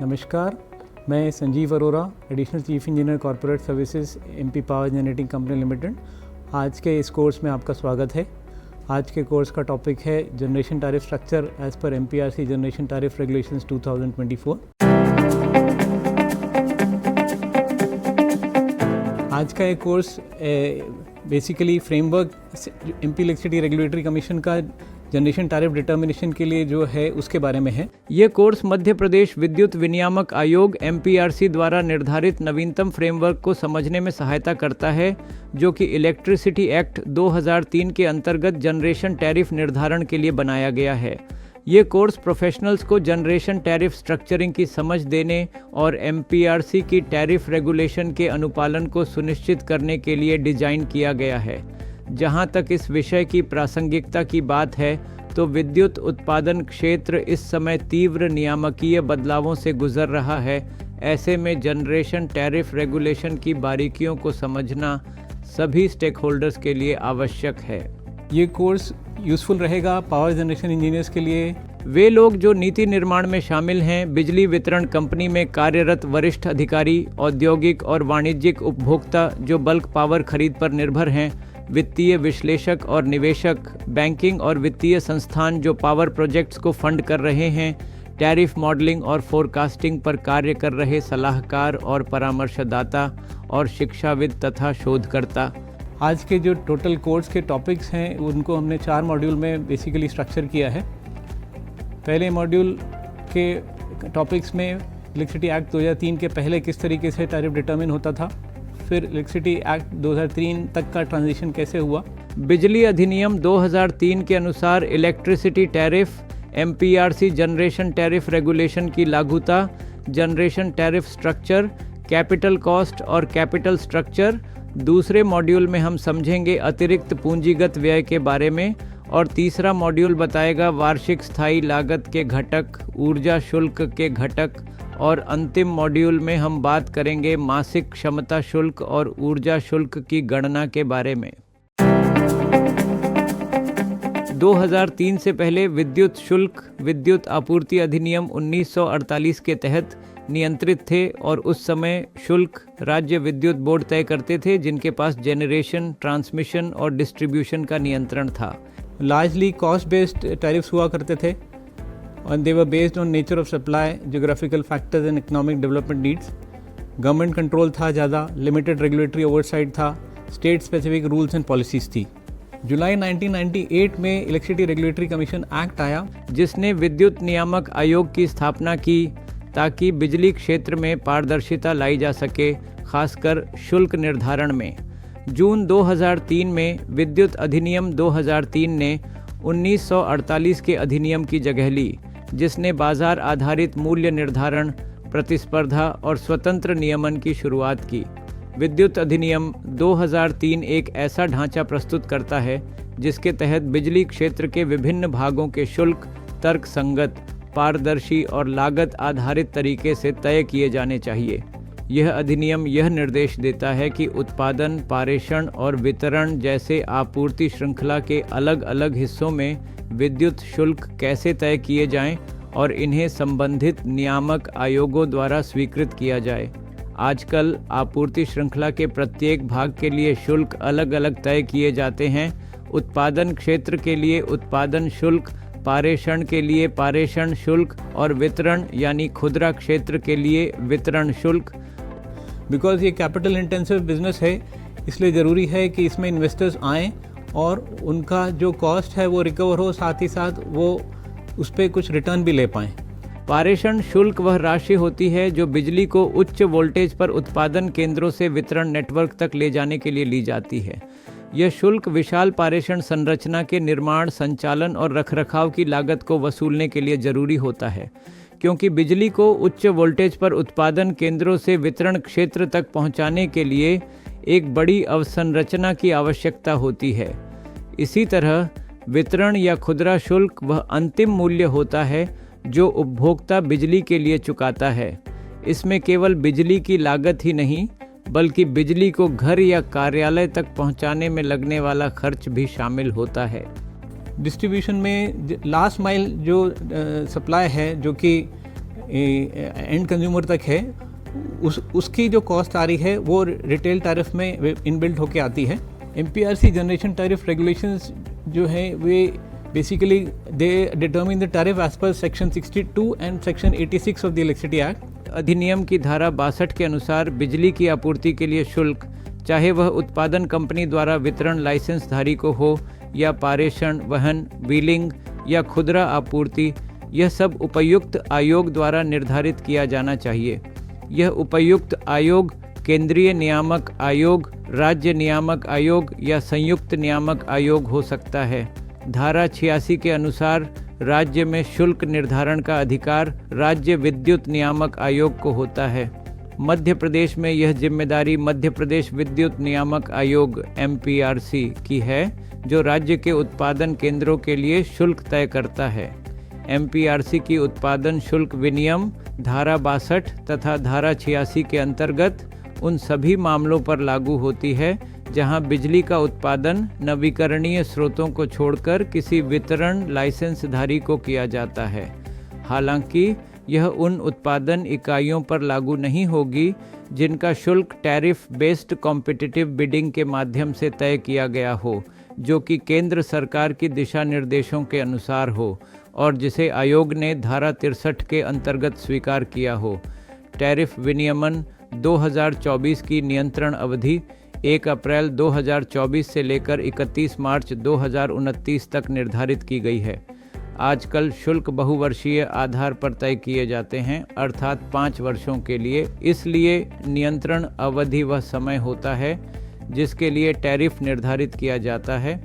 नमस्कार, मैं Sanjeev Arora, additional chief engineer corporate services MP power generating company limited. आज के इस कोर्स में आपका स्वागत है। आज के कोर्स का टॉपिक है generation tariff structure as per एमपीआरसी generation tariff regulations 2024। आज का ये course basically framework MP electricity regulatory commission का जनरेशन टैरिफ डिटर्मिनेशन के लिए जो है उसके बारे में है। ये कोर्स मध्य प्रदेश विद्युत विनियामक आयोग एमपीआरसी द्वारा निर्धारित नवीनतम फ्रेमवर्क को समझने में सहायता करता है, जो कि इलेक्ट्रिसिटी एक्ट 2003 के अंतर्गत जनरेशन टैरिफ निर्धारण के लिए बनाया गया है। ये कोर्स प्रोफेशनल्स को जनरेशन टैरिफ स्ट्रक्चरिंग की समझ देने और एमपीआरसी की टैरिफ रेगुलेशन के अनुपालन को सुनिश्चित करने के लिए डिजाइन किया गया है। जहां तक इस विषय की प्रासंगिकता की बात है, तो विद्युत उत्पादन क्षेत्र इस समय तीव्र नियामकीय बदलावों से गुजर रहा है। ऐसे में जनरेशन टैरिफ रेगुलेशन की बारीकियों को समझना सभी स्टेक होल्डर्स के लिए आवश्यक है। ये कोर्स यूज़फुल रहेगा पावर जनरेशन इंजीनियर्स के लिए। वे लोग जो नीति निर्माण में शामिल हैं, बिजली वितरण कंपनी में कार्यरत वरिष्ठ अधिकारी, औद्योगिक और वाणिज्यिक उपभोक्ता जो बल्क पावर खरीद पर निर्भर हैं, वित्तीय विश्लेषक और निवेशक, बैंकिंग और वित्तीय संस्थान जो पावर प्रोजेक्ट्स को फंड कर रहे हैं, टैरिफ मॉडलिंग और फोरकास्टिंग पर कार्य कर रहे सलाहकार और परामर्शदाता, और शिक्षाविद तथा शोधकर्ता। आज के जो टोटल कोर्स के टॉपिक्स हैं उनको हमने 4 मॉड्यूल में बेसिकली स्ट्रक्चर किया है। पहले मॉड्यूल के टॉपिक्स में इलेक्ट्रिसिटी एक्ट 2003 के पहले किस तरीके से टैरिफ डिटरमिन होता था, फिर इलेक्ट्रिसिटी एक्ट 2003 तक का ट्रांजिशन कैसे हुआ, बिजली अधिनियम 2003 के अनुसार electricity tariff, MPRC generation tariff regulation की लागूता, generation tariff structure, capital cost और कैपिटल स्ट्रक्चर। दूसरे मॉड्यूल में हम समझेंगे अतिरिक्त पूंजीगत व्यय के बारे में, और तीसरा मॉड्यूल बताएगा वार्षिक स्थायी लागत के घटक, ऊर्जा शुल्क के घटक, और अंतिम मॉड्यूल में हम बात करेंगे मासिक क्षमता शुल्क और ऊर्जा शुल्क की गणना के बारे में। 2003 से पहले विद्युत शुल्क विद्युत आपूर्ति अधिनियम 1948 के तहत नियंत्रित थे, और उस समय शुल्क राज्य विद्युत बोर्ड तय करते थे, जिनके पास जेनरेशन, ट्रांसमिशन और डिस्ट्रीब्यूशन का नियंत्रण था। लार्जली कॉस्ट बेस्ड टैरिफ्स हुआ करते थे and they were based on nature of supply, geographical factors and economic development needs. Government control था ज़्यादा, लिमिटेड रेगुलेटरी ओवरसाइट था, state specific rules and policies थी। जुलाई 1998 में इलेक्ट्रिसिटी रेगुलेटरी कमीशन एक्ट आया, जिसने विद्युत नियामक आयोग की स्थापना की ताकि बिजली क्षेत्र में पारदर्शिता लाई जा सके, खासकर शुल्क निर्धारण में। जून 2003 में विद्युत अधिनियम 2003 ने 1948 के अधिनियम की जगह ली, जिसने बाजार आधारित मूल्य निर्धारण, प्रतिस्पर्धा और स्वतंत्र नियमन की शुरुआत की। विद्युत अधिनियम 2003 एक ऐसा ढांचा प्रस्तुत करता है जिसके तहत बिजली क्षेत्र के विभिन्न भागों के शुल्क तर्क संगत, पारदर्शी और लागत आधारित तरीके से तय किए जाने चाहिए। यह अधिनियम यह निर्देश देता है कि उत्पादन, पारेषण और वितरण जैसे आपूर्ति श्रृंखला के अलग अलग हिस्सों में विद्युत शुल्क कैसे तय किए जाएं और इन्हें संबंधित नियामक आयोगों द्वारा स्वीकृत किया जाए। आजकल आपूर्ति श्रृंखला के प्रत्येक भाग के लिए शुल्क अलग अलग तय किए जाते हैं। उत्पादन क्षेत्र के लिए उत्पादन शुल्क, पारेषण के लिए पारेषण शुल्क और वितरण यानी खुदरा क्षेत्र के लिए वितरण शुल्क। बिकॉज ये कैपिटल इंटेंसिव बिजनेस है, इसलिए ज़रूरी है कि इसमें इन्वेस्टर्स आएँ और उनका जो कॉस्ट है वो रिकवर हो, साथ ही साथ वो उस पर कुछ रिटर्न भी ले पाएँ। पारेषण शुल्क वह राशि होती है जो बिजली को उच्च वोल्टेज पर उत्पादन केंद्रों से वितरण नेटवर्क तक ले जाने के लिए ली जाती है। यह शुल्क विशाल पारेषण संरचना के निर्माण, संचालन और रखरखाव की लागत को वसूलने के लिए जरूरी होता है, क्योंकि बिजली को उच्च वोल्टेज पर उत्पादन केंद्रों से वितरण क्षेत्र तक पहुंचाने के लिए एक बड़ी अवसंरचना की आवश्यकता होती है। इसी तरह वितरण या खुदरा शुल्क वह अंतिम मूल्य होता है जो उपभोक्ता बिजली के लिए चुकाता है। इसमें केवल बिजली की लागत ही नहीं, बल्कि बिजली को घर या कार्यालय तक पहुंचाने में लगने वाला खर्च भी शामिल होता है। डिस्ट्रीब्यूशन में लास्ट माइल जो सप्लाई है, जो कि एंड कंज्यूमर तक है, उसकी जो कॉस्ट आ रही है वो रिटेल टैरिफ में इनबिल्ट होके आती है। MPRC जनरेशन टैरिफ रेगुलेशंस जो है वे basically they determine the tariff as per section 62 and section 86 of the electricity act. अधिनियम की धारा 62 के अनुसार बिजली की आपूर्ति के लिए शुल्क, चाहे वह उत्पादन कंपनी द्वारा वितरण लाइसेंस धारी को हो या पारेषण, वहन, व्हीलिंग या खुदरा आपूर्ति, यह सब उपर्युक्त आयोग द्वारा निर्धारित किया जाना चाहिए। यह उपर्युक्त आयोग केंद्रीय नियामक आयोग, राज्य नियामक आयोग या संयुक्त नियामक आयोग हो सकता है। धारा 86 के अनुसार राज्य में शुल्क निर्धारण का अधिकार राज्य विद्युत नियामक आयोग को होता है। मध्य प्रदेश में यह जिम्मेदारी मध्य प्रदेश विद्युत नियामक आयोग MPRC की है, जो राज्य के उत्पादन केंद्रों के लिए शुल्क तय करता है। MPRC की उत्पादन शुल्क विनियम धारा 62 तथा धारा 86 के अंतर्गत उन सभी मामलों पर लागू होती है जहां बिजली का उत्पादन नवीकरणीय स्रोतों को छोड़कर किसी वितरण लाइसेंसधारी को किया जाता है। हालांकि यह उन उत्पादन इकाइयों पर लागू नहीं होगी जिनका शुल्क टैरिफ बेस्ड कॉम्पिटिटिव बिडिंग के माध्यम से तय किया गया हो, जो कि केंद्र सरकार की दिशा निर्देशों के अनुसार हो और जिसे आयोग ने धारा 63 के अंतर्गत स्वीकार किया हो। टैरिफ विनियमन 2024 की नियंत्रण अवधि 1 अप्रैल 2024 से लेकर 31 मार्च 2029 तक निर्धारित की गई है। आजकल शुल्क बहुवर्षीय आधार पर तय किए जाते हैं, अर्थात 5 वर्षों के लिए। इसलिए नियंत्रण अवधि वह समय होता है जिसके लिए टैरिफ निर्धारित किया जाता है।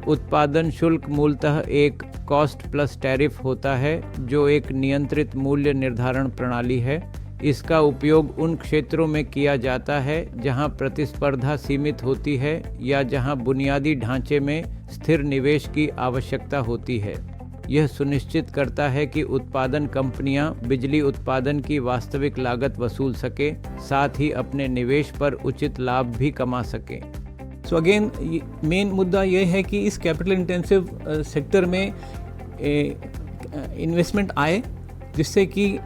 उत्पादन शुल्क मूलतः एक कॉस्ट प्लस टैरिफ होता है, जो एक नियंत्रित मूल्य निर्धारण प्रणाली है। इसका उपयोग उन क्षेत्रों में किया जाता है जहां प्रतिस्पर्धा सीमित होती है या जहां बुनियादी ढांचे में स्थिर निवेश की आवश्यकता होती है। यह सुनिश्चित करता है कि उत्पादन कंपनियां बिजली उत्पादन की वास्तविक लागत वसूल सके, साथ ही अपने निवेश पर उचित लाभ भी कमा सकें। सो अगेन मेन मुद्दा यह है कि इस कैपिटल इंटेंसिव सेक्टर में इन्वेस्टमेंट आए जिससे कि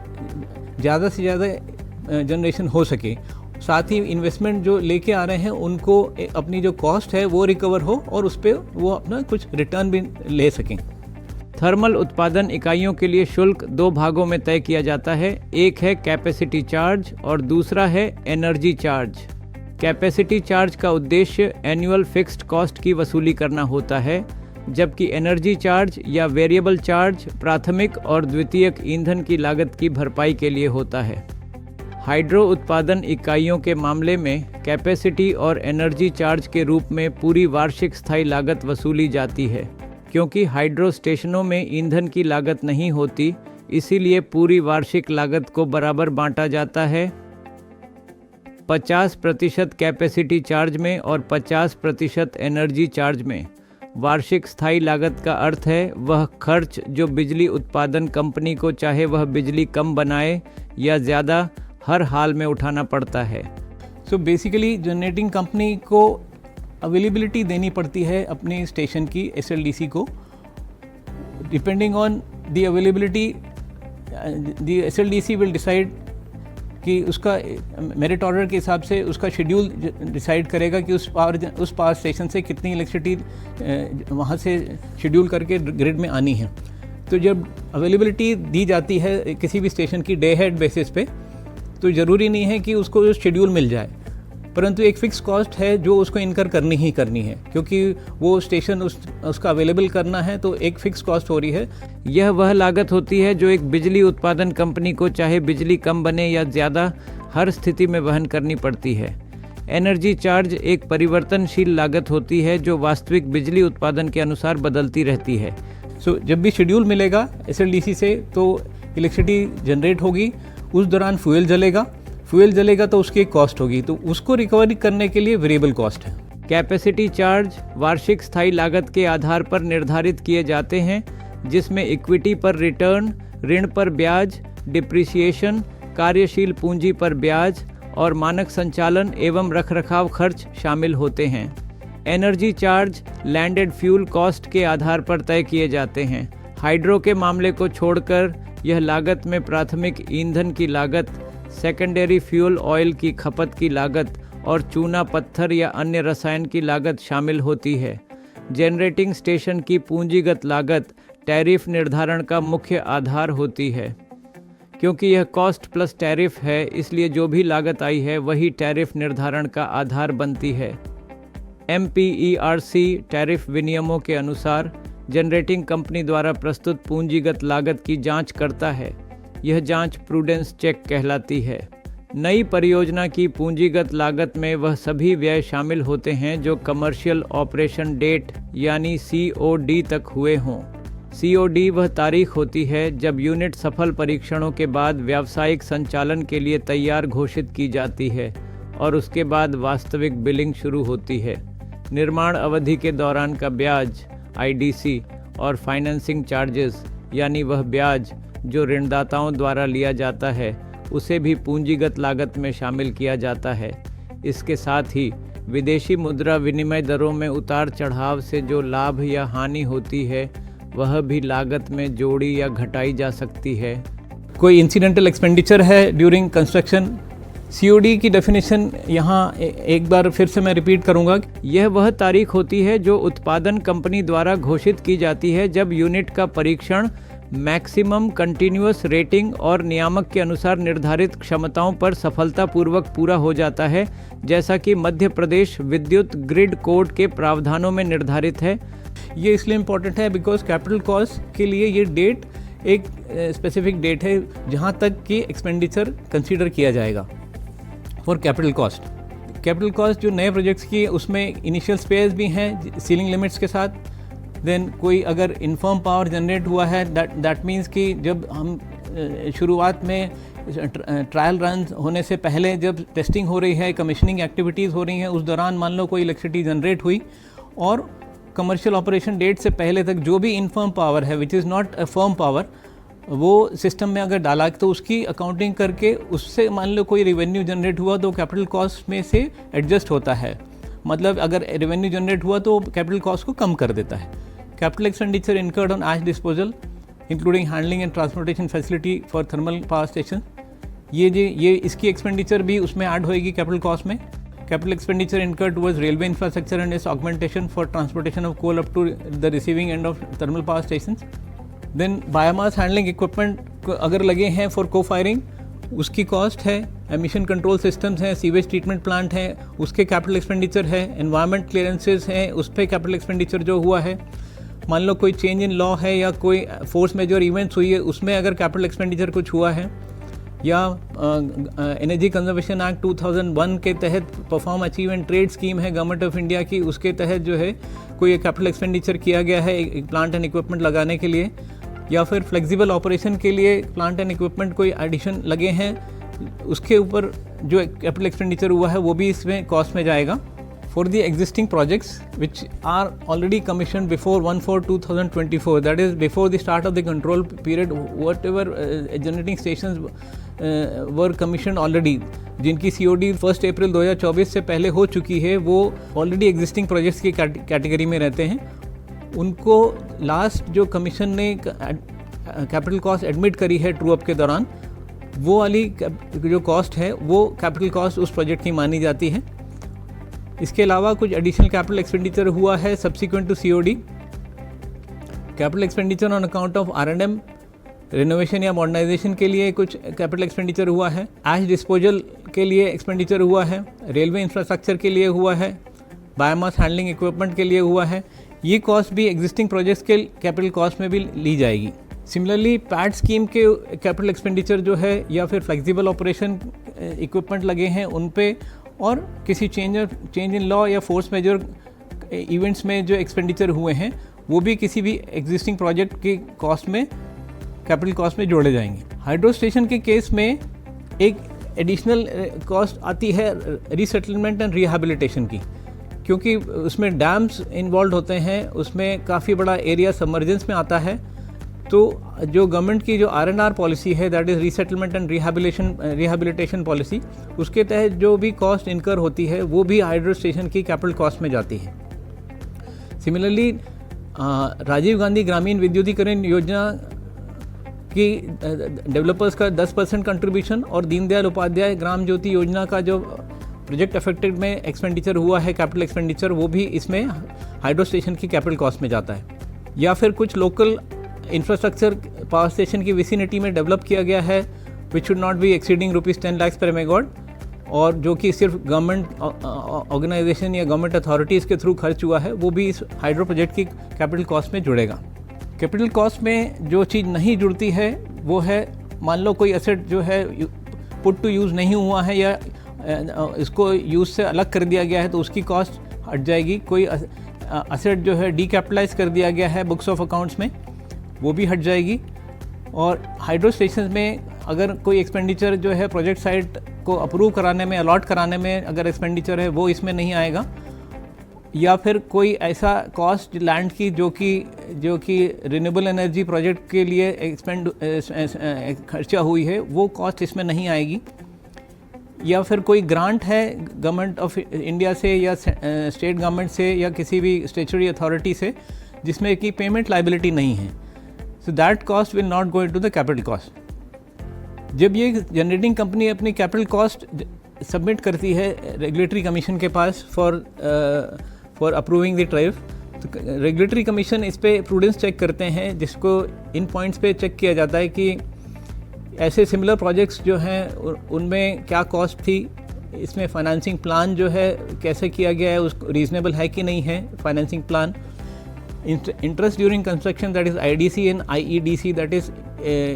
ज़्यादा से ज़्यादा जनरेशन हो सके, साथ ही इन्वेस्टमेंट जो लेके आ रहे हैं उनको अपनी जो कॉस्ट है वो रिकवर हो और उस पर वो अपना कुछ रिटर्न भी ले सकें। थर्मल उत्पादन इकाइयों के लिए शुल्क 2 भागों में तय किया जाता है। एक है कैपेसिटी चार्ज और दूसरा है एनर्जी चार्ज। कैपेसिटी चार्ज का उद्देश्य एनुअल फिक्स्ड कॉस्ट की वसूली करना होता है, जबकि एनर्जी चार्ज या वेरिएबल चार्ज प्राथमिक और द्वितीयक ईंधन की लागत की भरपाई के लिए होता है। हाइड्रो उत्पादन इकाइयों के मामले में कैपेसिटी और एनर्जी चार्ज के रूप में पूरी वार्षिक स्थायी लागत वसूली जाती है। क्योंकि हाइड्रो स्टेशनों में ईंधन की लागत नहीं होती, इसीलिए पूरी वार्षिक लागत को बराबर बांटा जाता है। 50% कैपेसिटी चार्ज में और 50% एनर्जी चार्ज में। वार्षिक स्थायी लागत का अर्थ है वह खर्च जो बिजली उत्पादन कंपनी को, चाहे वह बिजली कम बनाए या ज़्यादा, हर हाल में उठाना पड़ता है। सो बेसिकली जनरेटिंग कंपनी को अवेलेबिलिटी देनी पड़ती है अपने स्टेशन की SLDC को। Depending on the availability the SLDC will decide कि उसका मेरिट ऑर्डर के हिसाब से उसका शेड्यूल डिसाइड करेगा कि उस पावर स्टेशन से कितनी इलेक्ट्रिसिटी वहाँ से शेड्यूल करके ग्रिड में आनी है। तो जब अवेलेबिलिटी दी जाती है किसी भी स्टेशन की डे हेड बेसिस पे, तो ज़रूरी नहीं है कि उसको शेड्यूल मिल जाए, परंतु एक फ़िक्स कॉस्ट है जो उसको इनकर करनी ही करनी है, क्योंकि वो स्टेशन उसका अवेलेबल करना है, तो एक फ़िक्स कॉस्ट हो रही है। यह वह लागत होती है जो एक बिजली उत्पादन कंपनी को, चाहे बिजली कम बने या ज़्यादा, हर स्थिति में वहन करनी पड़ती है। एनर्जी चार्ज एक परिवर्तनशील लागत होती है जो वास्तविक बिजली उत्पादन के अनुसार बदलती रहती है। जब भी शेड्यूल मिलेगा SLDC से तो इलेक्ट्रिसिटी जनरेट होगी, उस दौरान फ्यूल जलेगा तो उसकी एक कॉस्ट होगी, तो उसको रिकवरी करने के लिए वेरिएबल कॉस्ट है। कैपेसिटी चार्ज वार्षिक स्थायी लागत के आधार पर निर्धारित किए जाते हैं, जिसमें इक्विटी पर रिटर्न, ऋण पर ब्याज, डिप्रिसिएशन, कार्यशील पूंजी पर ब्याज और मानक संचालन एवं रखरखाव खर्च शामिल होते हैं। Energy charge landed fuel cost के आधार पर तय किए जाते हैं। हाइड्रो के मामले को छोड़कर यह लागत में प्राथमिक ईंधन की लागत, सेकेंडरी फ्यूल ऑयल की खपत की लागत और चूना पत्थर या अन्य रसायन की लागत शामिल होती है। जनरेटिंग स्टेशन की पूंजीगत लागत टैरिफ निर्धारण का मुख्य आधार होती है। क्योंकि यह कॉस्ट प्लस टैरिफ है, इसलिए जो भी लागत आई है वही टैरिफ निर्धारण का आधार बनती है। MPERC टैरिफ विनियमों के अनुसार जनरेटिंग कंपनी द्वारा प्रस्तुत पूंजीगत लागत की जांच करता है। यह जांच प्रूडेंस चेक कहलाती है। नई परियोजना की पूंजीगत लागत में वह सभी व्यय शामिल होते हैं जो कमर्शियल ऑपरेशन डेट यानी COD तक हुए हों। COD वह तारीख होती है जब यूनिट सफल परीक्षणों के बाद व्यावसायिक संचालन के लिए तैयार घोषित की जाती है और उसके बाद वास्तविक बिलिंग शुरू होती है। निर्माण अवधि के दौरान का ब्याज IDC और फाइनेंसिंग चार्जेस यानी वह ब्याज जो ऋणदाताओं द्वारा लिया जाता है उसे भी पूंजीगत लागत में शामिल किया जाता है। इसके साथ ही विदेशी मुद्रा विनिमय दरों में उतार चढ़ाव से जो लाभ या हानि होती है वह भी लागत में जोड़ी या घटाई जा सकती है। कोई इंसिडेंटल एक्सपेंडिचर है ड्यूरिंग कंस्ट्रक्शन, COD की डेफिनेशन यहाँ एक बार फिर से मैं रिपीट करूँगा। यह वह तारीख होती है जो उत्पादन कंपनी द्वारा घोषित की जाती है जब यूनिट का परीक्षण मैक्सिमम कंटिन्यूअस रेटिंग और नियामक के अनुसार निर्धारित क्षमताओं पर सफलतापूर्वक पूरा हो जाता है, जैसा कि मध्य प्रदेश विद्युत ग्रिड कोड के प्रावधानों में निर्धारित है। ये इसलिए इम्पोर्टेंट है बिकॉज कैपिटल कॉस्ट के लिए ये डेट एक स्पेसिफिक डेट है जहाँ तक कि एक्सपेंडिचर कंसीडर किया जाएगा for capital cost. Capital cost जो नए प्रोजेक्ट्स की उसमें इनिशियल स्पेयर्स भी हैं सीलिंग लिमिट्स के साथ। देन कोई अगर इनफर्म पावर जनरेट हुआ है दैट मीन्स कि जब हम शुरुआत में ट्रायल रन होने से पहले जब टेस्टिंग हो रही है, कमीशनिंग एक्टिविटीज़ हो रही हैं, उस दौरान मान लो कोई इलेक्ट्रिसिटी जनरेट हुई और कमर्शियल ऑपरेशन डेट से पहले तक जो भी इनफर्म पावर है which is not a firm power वो सिस्टम में अगर डाला तो उसकी अकाउंटिंग करके उससे मान लो कोई रेवेन्यू जनरेट हुआ तो कैपिटल कॉस्ट में से एडजस्ट होता है। मतलब अगर रेवेन्यू जनरेट हुआ तो कैपिटल कॉस्ट को कम कर देता है। Capital expenditure incurred on ash disposal including handling and transportation facility for thermal power station, ये इसकी एक्सपेंडिचर भी उसमें ऐड होएगी कैपिटल कॉस्ट में। Capital expenditure incurred towards railway infrastructure and its augmentation for transportation of coal up to the receiving end of thermal power station. Then biomass handling equipment अगर लगे हैं for co firing उसकी cost है। Emission control systems हैं, sewage treatment plant है, उसके capital expenditure है। Environment clearances हैं, उस पर कैपिटल एक्सपेंडिचर जो हुआ है। मान लो कोई चेंज इन लॉ है या कोई फोर्स मेजर इवेंट्स हुई है उसमें अगर कैपिटल एक्सपेंडिचर कुछ हुआ है, या एनर्जी कंजर्वेशन एक्ट 2001 के तहत perform achieve and trade scheme है गवर्नमेंट ऑफ इंडिया की, उसके तहत जो है कोई कैपिटल एक्सपेंडिचर किया गया है एक प्लांट एंड इक्विपमेंट लगाने के लिए, या फिर फ्लेक्सिबल ऑपरेशन के लिए प्लांट एंड इक्विपमेंट कोई एडिशन लगे हैं, उसके ऊपर जो कैपिटल एक्सपेंडिचर हुआ है वो भी इसमें कॉस्ट में जाएगा। For the existing projects which are already commissioned before 1/4/2024, that is before the start of the control period, whatever generating stations were commissioned already, जिनकी COD 1 अप्रैल 2024 से पहले हो चुकी है, वो already existing projects की कैटेगरी में रहते हैं। उनको लास्ट जो कमीशन ने कैपिटल कॉस्ट एडमिट करी है ट्रू अप के दौरान, वो वाली जो कॉस्ट है वो कैपिटल कॉस्ट उस प्रोजेक्ट की मानी जाती है। इसके अलावा कुछ एडिशनल कैपिटल एक्सपेंडिचर हुआ है subsequent to COD। Capital expenditure on account of R&M renovation या मॉडर्नाइजेशन के लिए कुछ कैपिटल एक्सपेंडिचर हुआ है, ऐश डिस्पोजल के लिए एक्सपेंडिचर हुआ है, रेलवे इंफ्रास्ट्रक्चर के लिए हुआ है, बायोमास हैंडलिंग इक्विपमेंट के लिए हुआ है। ये कॉस्ट भी एग्जिस्टिंग प्रोजेक्ट्स के कैपिटल कॉस्ट में भी ली जाएगी। सिमिलरली पैड स्कीम के कैपिटल एक्सपेंडिचर जो है या फिर फ्लेक्सिबल ऑपरेशन इक्विपमेंट लगे हैं उन पे, और किसी चेंज इन लॉ या फोर्स मेजर इवेंट्स में जो एक्सपेंडिचर हुए हैं वो भी किसी भी एग्जिस्टिंग प्रोजेक्ट की कॉस्ट में कैपिटल कॉस्ट में जोड़े जाएंगे। हाइड्रो स्टेशन के केस में एक एडिशनल कॉस्ट आती है रीसेटलमेंट एंड रिहैबिलिटेशन की, क्योंकि उसमें डैम्स इन्वॉल्व होते हैं, उसमें काफ़ी बड़ा एरिया सबमर्जेंस में आता है। तो जो गवर्नमेंट की जो R&R पॉलिसी है, that is resettlement and rehabilitation policy, उसके तहत जो भी कॉस्ट इनकर होती है वो भी हाइड्रो स्टेशन की कैपिटल कॉस्ट में जाती है। सिमिलरली राजीव गांधी ग्रामीण विद्युतीकरण योजना कि डेवलपर्स का 10% कंट्रीब्यूशन और दीनदयाल उपाध्याय ग्राम ज्योति योजना का जो प्रोजेक्ट अफेक्टेड में एक्सपेंडिचर हुआ है, कैपिटल एक्सपेंडिचर, वो भी इसमें हाइड्रो स्टेशन की कैपिटल कॉस्ट में जाता है। या फिर कुछ लोकल इंफ्रास्ट्रक्चर पावर स्टेशन की विसिनिटी में डेवलप किया गया है which should not be exceeding ₹10 lakh पर मेगावाट, और जो कि सिर्फ गवर्नमेंट ऑर्गेनाइजेशन या गवर्नमेंट अथॉरिटीज़ के थ्रू खर्च हुआ है, वो भी इस हाइड्रो प्रोजेक्ट की कैपिटल कॉस्ट में जुड़ेगा। कैपिटल कॉस्ट में जो चीज़ नहीं जुड़ती है वो है, मान लो कोई एसेट जो है पुट टू यूज़ नहीं हुआ है या इसको यूज़ से अलग कर दिया गया है तो उसकी कॉस्ट हट जाएगी। कोई एसेट जो है डीकैपिटलाइज कर दिया गया है बुक्स ऑफ अकाउंट्स में, वो भी हट जाएगी। और हाइड्रो स्टेशन में अगर कोई एक्सपेंडिचर जो है प्रोजेक्ट साइट को अप्रूव कराने में, अलॉट कराने में अगर एक्सपेंडिचर है, वो इसमें नहीं आएगा। या फिर कोई ऐसा कॉस्ट लैंड की जो कि रिन्यूएबल एनर्जी प्रोजेक्ट के लिए खर्चा हुई है, वो कॉस्ट इसमें नहीं आएगी। या फिर कोई ग्रांट है गवर्नमेंट ऑफ इंडिया से या स्टेट गवर्नमेंट से या किसी भी स्टेचुटरी अथॉरिटी से जिसमें कि पेमेंट लाइबिलिटी नहीं है, so that cost will not go into the capital cost. जब ये जनरेटिंग कंपनी अपनी कैपिटल कॉस्ट सबमिट करती है रेगुलेटरी कमीशन के पास फॉर अप्रूविंग द ट्राइफ, तो रेगुलेटरी कमीशन इस पे प्रूडेंस चेक करते हैं, जिसको इन पॉइंट्स पे चेक किया जाता है कि ऐसे सिमिलर प्रोजेक्ट्स जो हैं उनमें क्या कॉस्ट थी, इसमें फाइनेंसिंग प्लान जो है कैसे किया गया है, उसको रीजनेबल है कि नहीं है financing plan. Interest during construction, that is IDC and IEDC, that is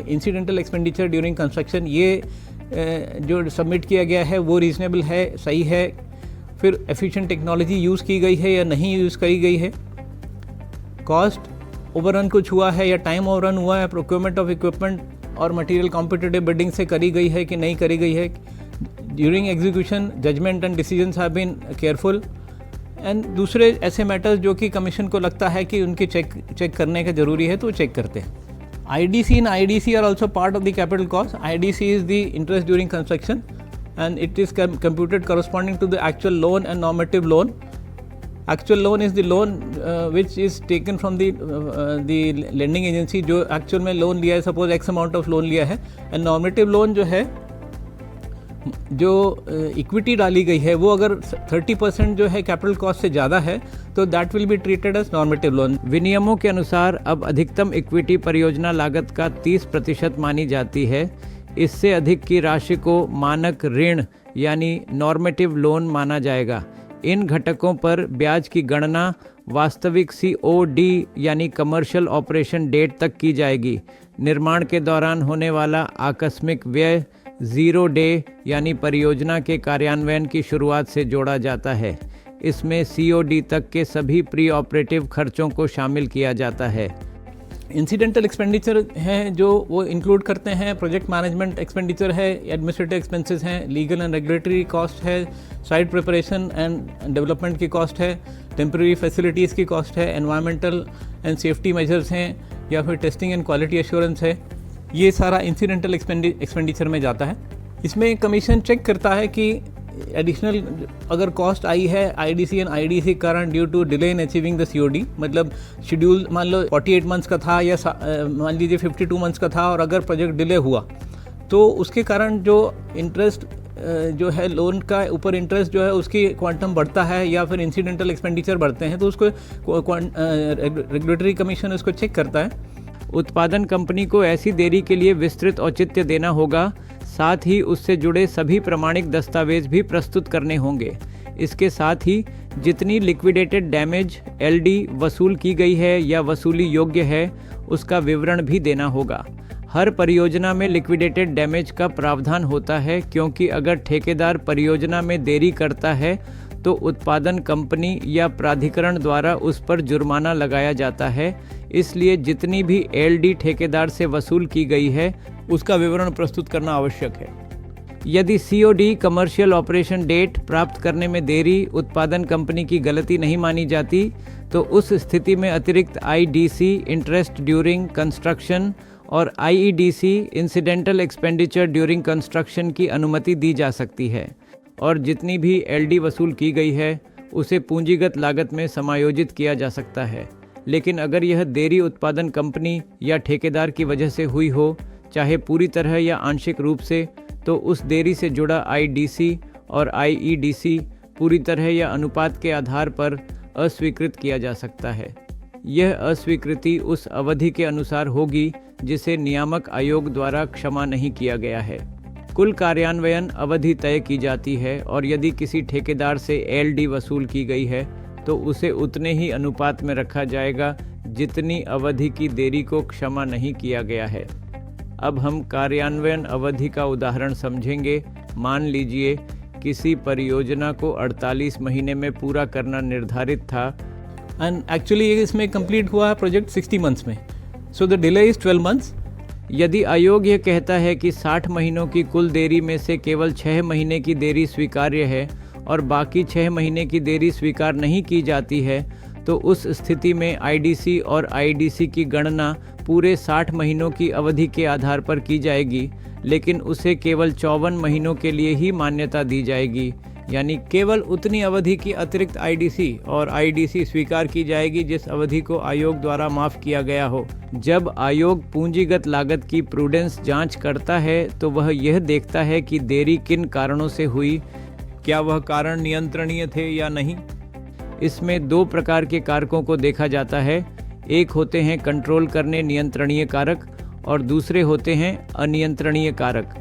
incidental expenditure during construction, ये जो सबमिट किया गया है वो रीजनेबल है, सही है। फिर एफिशिएंट टेक्नोलॉजी यूज़ की गई है या नहीं यूज़ करी गई है, कॉस्ट ओवररन कुछ हुआ है या टाइम ओवररन हुआ है, प्रोक्योरमेंट ऑफ इक्विपमेंट और मटेरियल कॉम्पिटिटिव बिडिंग से करी गई है कि नहीं करी गई है, during execution judgement and decisions have been careful, and दूसरे ऐसे मैटर्स जो कि कमीशन को लगता है कि उनके चेक करने का ज़रूरी है तो वो चेक करते हैं। IDC and IDC are also part of the capital cost. IDC is the interest during construction and it is computed corresponding to the actual loan and normative loan. Actual loan is the loan which is taken from the lending agency, जो actual में loan लिया है, suppose X amount of loan लिया है, and normative loan जो है, जो equity डाली गई है वो अगर 30% जो है कैपिटल कॉस्ट से ज़्यादा है तो that will be treated as normative loan. विनियमों के अनुसार अब अधिकतम इक्विटी परियोजना लागत का 30% मानी जाती है। इससे अधिक की राशि को मानक ऋण यानी नॉर्मेटिव लोन माना जाएगा। इन घटकों पर ब्याज की गणना वास्तविक COD यानी कमर्शियल ऑपरेशन डेट तक की जाएगी। निर्माण के दौरान होने वाला आकस्मिक व्यय 0 डे यानी परियोजना के कार्यान्वयन की शुरुआत से जोड़ा जाता है। इसमें COD तक के सभी प्री ऑपरेटिव खर्चों को शामिल किया जाता है। इंसिडेंटल एक्सपेंडिचर हैं जो वो इंक्लूड करते हैं, प्रोजेक्ट मैनेजमेंट एक्सपेंडिचर है, एडमिनिस्ट्रेटिव एक्सपेंसेस हैं, लीगल एंड रेगुलेटरी कॉस्ट है, साइट प्रिपरेशन एंड डेवलपमेंट की कॉस्ट है, टेम्प्रेरी फैसिलिटीज़ की कॉस्ट है, एनवायरमेंटल एंड सेफ्टी मेजर्स हैं, या फिर टेस्टिंग एंड क्वालिटी एश्योरेंस है। ये सारा इंसिडेंटल एक्सपेंडिचर में जाता है। इसमें कमीशन चेक करता है कि एडिशनल अगर कॉस्ट आई है IDC एंड IDC के कारण due to delay in achieving the COD, मतलब शेड्यूल मान लो 48 मंथ्स का था या मान लीजिए 52 मंथ्स का था, और अगर प्रोजेक्ट डिले हुआ तो उसके कारण जो इंटरेस्ट जो है लोन का ऊपर इंटरेस्ट जो है उसकी क्वांटम बढ़ता है या फिर इंसिडेंटल एक्सपेंडिचर बढ़ते हैं, तो उसको रेगुलेटरी कमीशन उसको चेक करता है। उत्पादन कंपनी को ऐसी देरी के लिए विस्तृत औचित्य देना होगा, साथ ही उससे जुड़े सभी प्रमाणिक दस्तावेज भी प्रस्तुत करने होंगे। इसके साथ ही जितनी लिक्विडेटेड डैमेज LD वसूल की गई है या वसूली योग्य है उसका विवरण भी देना होगा। हर परियोजना में लिक्विडेटेड डैमेज का प्रावधान होता है, क्योंकि अगर ठेकेदार परियोजना में देरी करता है तो उत्पादन कंपनी या प्राधिकरण द्वारा उस पर जुर्माना लगाया जाता है। इसलिए जितनी भी LD ठेकेदार से वसूल की गई है उसका विवरण प्रस्तुत करना आवश्यक है। यदि COD कमर्शियल ऑपरेशन डेट प्राप्त करने में देरी उत्पादन कंपनी की गलती नहीं मानी जाती तो उस स्थिति में अतिरिक्त IDC इंटरेस्ट ड्यूरिंग कंस्ट्रक्शन और IEDC incidental expenditure during construction की अनुमति दी जा सकती है, और जितनी भी LD वसूल की गई है उसे पूंजीगत लागत में समायोजित किया जा सकता है। लेकिन अगर यह देरी उत्पादन कंपनी या ठेकेदार की वजह से हुई हो, चाहे पूरी तरह या आंशिक रूप से, तो उस देरी से जुड़ा आईडीसी और आईईडीसी पूरी तरह या अनुपात के आधार पर अस्वीकृत किया जा सकता है। यह अस्वीकृति उस अवधि के अनुसार होगी जिसे नियामक आयोग द्वारा क्षमा नहीं किया गया है। कुल कार्यान्वयन अवधि तय की जाती है और यदि किसी ठेकेदार से एलडी वसूल की गई है तो उसे उतने ही अनुपात में रखा जाएगा जितनी अवधि की देरी को क्षमा नहीं किया गया है। अब हम कार्यान्वयन अवधि का उदाहरण समझेंगे। मान लीजिए किसी परियोजना को 48 महीने में पूरा करना निर्धारित था एंड एक्चुअली इसमें कंप्लीट हुआ है प्रोजेक्ट 60 मंथ्स में, so the delay is 12 months. यदि आयोग यह कहता है कि 60 महीनों की कुल देरी में से केवल 6 महीने की देरी स्वीकार्य है और बाकी 6 महीने की देरी स्वीकार नहीं की जाती है, तो उस स्थिति में आईडीसी और आईडीसी की गणना पूरे 60 महीनों की अवधि के आधार पर की जाएगी, लेकिन उसे केवल 54 महीनों के लिए ही मान्यता दी जाएगी। यानी केवल उतनी अवधि की अतिरिक्त आईडीसी और आईडीसी स्वीकार की जाएगी जिस अवधि को आयोग द्वारा माफ़ किया गया हो। जब आयोग पूंजीगत लागत की प्रूडेंस जांच करता है तो वह यह देखता है कि देरी किन कारणों से हुई, क्या वह कारण नियंत्रणीय थे या नहीं। इसमें 2 प्रकार के कारकों को देखा जाता है। एक होते हैं कंट्रोल करने नियंत्रणीय कारक और दूसरे होते हैं अनियंत्रणीय कारक।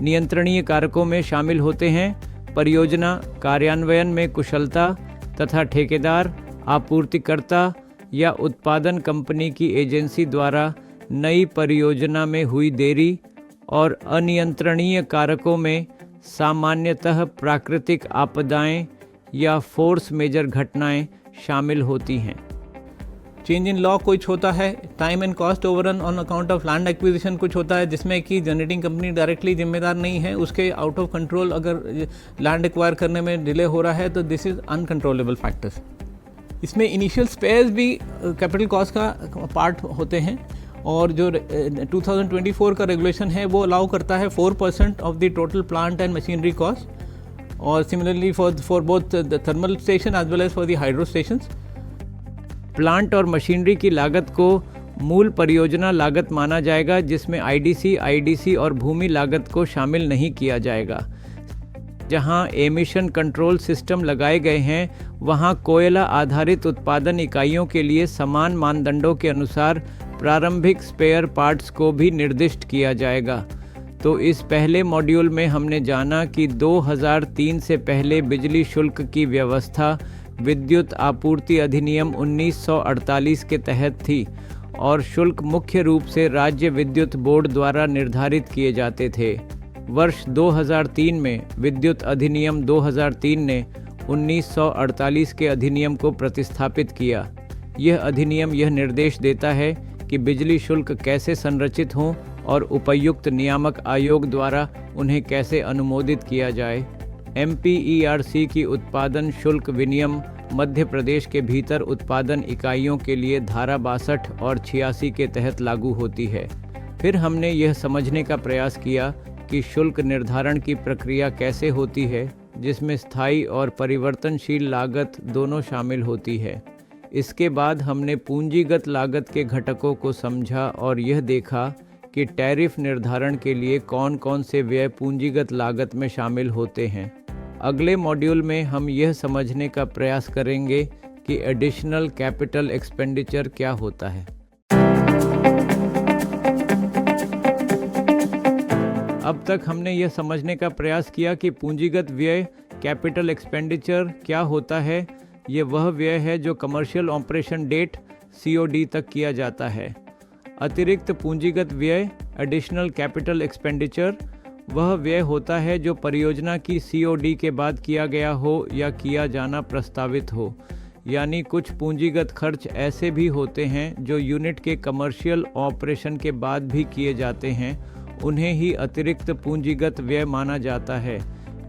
नियंत्रणीय कारकों में शामिल होते हैं परियोजना कार्यान्वयन में कुशलता तथा ठेकेदार, आपूर्तिकर्ता या उत्पादन कंपनी की एजेंसी द्वारा नई परियोजना में हुई देरी, और अनियंत्रणीय कारकों में सामान्यतः प्राकृतिक आपदाएं या फोर्स मेजर घटनाएं शामिल होती हैं। चेंज इन लॉ कुछ होता है, time and cost overrun on account of land acquisition कुछ होता है जिसमें कि जनरेटिंग कंपनी डायरेक्टली जिम्मेदार नहीं है, उसके आउट ऑफ कंट्रोल अगर लैंड एक्वायर करने में डिले हो रहा है तो दिस इज़ अनकंट्रोलेबल फैक्टर्स। इसमें इनिशियल स्पेयर्स भी कैपिटल कॉस्ट का पार्ट होते हैं और जो 2024 का रेगुलेशन है वो अलाउ करता है 4% of the total plant and machinery cost, और similarly for both the thermal station as well as for the hydro stations. Plant और मशीनरी की लागत को मूल परियोजना लागत माना जाएगा, जिसमें आईडीसी, आईडीसी और भूमि लागत को शामिल नहीं किया जाएगा। जहां एमिशन कंट्रोल सिस्टम लगाए गए हैं वहां कोयला आधारित उत्पादन इकाइयों के लिए समान मानदंडों के अनुसार प्रारंभिक स्पेयर पार्ट्स को भी निर्दिष्ट किया जाएगा। तो इस पहले मॉड्यूल में हमने जाना कि 2003 से पहले बिजली शुल्क की व्यवस्था विद्युत आपूर्ति अधिनियम 1948 के तहत थी और शुल्क मुख्य रूप से राज्य विद्युत बोर्ड द्वारा निर्धारित किए जाते थे। वर्ष 2003 में विद्युत अधिनियम 2003 ने 1948 के अधिनियम को प्रतिस्थापित किया। यह अधिनियम यह निर्देश देता है कि बिजली शुल्क कैसे संरचित हों और उपयुक्त नियामक आयोग द्वारा उन्हें कैसे अनुमोदित किया जाए। MPERC की उत्पादन शुल्क विनियम मध्य प्रदेश के भीतर उत्पादन इकाइयों के लिए धारा 62 और 86 के तहत लागू होती है। फिर हमने यह समझने का प्रयास किया कि शुल्क निर्धारण की प्रक्रिया कैसे होती है, जिसमें स्थायी और परिवर्तनशील लागत दोनों शामिल होती है। इसके बाद हमने पूंजीगत लागत के घटकों को समझा और यह देखा कि टैरिफ निर्धारण के लिए कौन कौन से व्यय पूंजीगत लागत में शामिल होते हैं। अगले मॉड्यूल में हम यह समझने का प्रयास करेंगे कि एडिशनल कैपिटल एक्सपेंडिचर क्या होता है। अब तक हमने यह समझने का प्रयास किया कि पूंजीगत व्यय कैपिटल एक्सपेंडिचर क्या होता है। ये वह व्यय है जो कमर्शियल ऑपरेशन डेट COD तक किया जाता है। अतिरिक्त पूंजीगत व्यय एडिशनल कैपिटल एक्सपेंडिचर वह व्यय होता है जो परियोजना की COD के बाद किया गया हो या किया जाना प्रस्तावित हो। यानी कुछ पूंजीगत खर्च ऐसे भी होते हैं जो यूनिट के कमर्शियल ऑपरेशन के बाद भी किए जाते हैं, उन्हें ही अतिरिक्त पूंजीगत व्यय माना जाता है।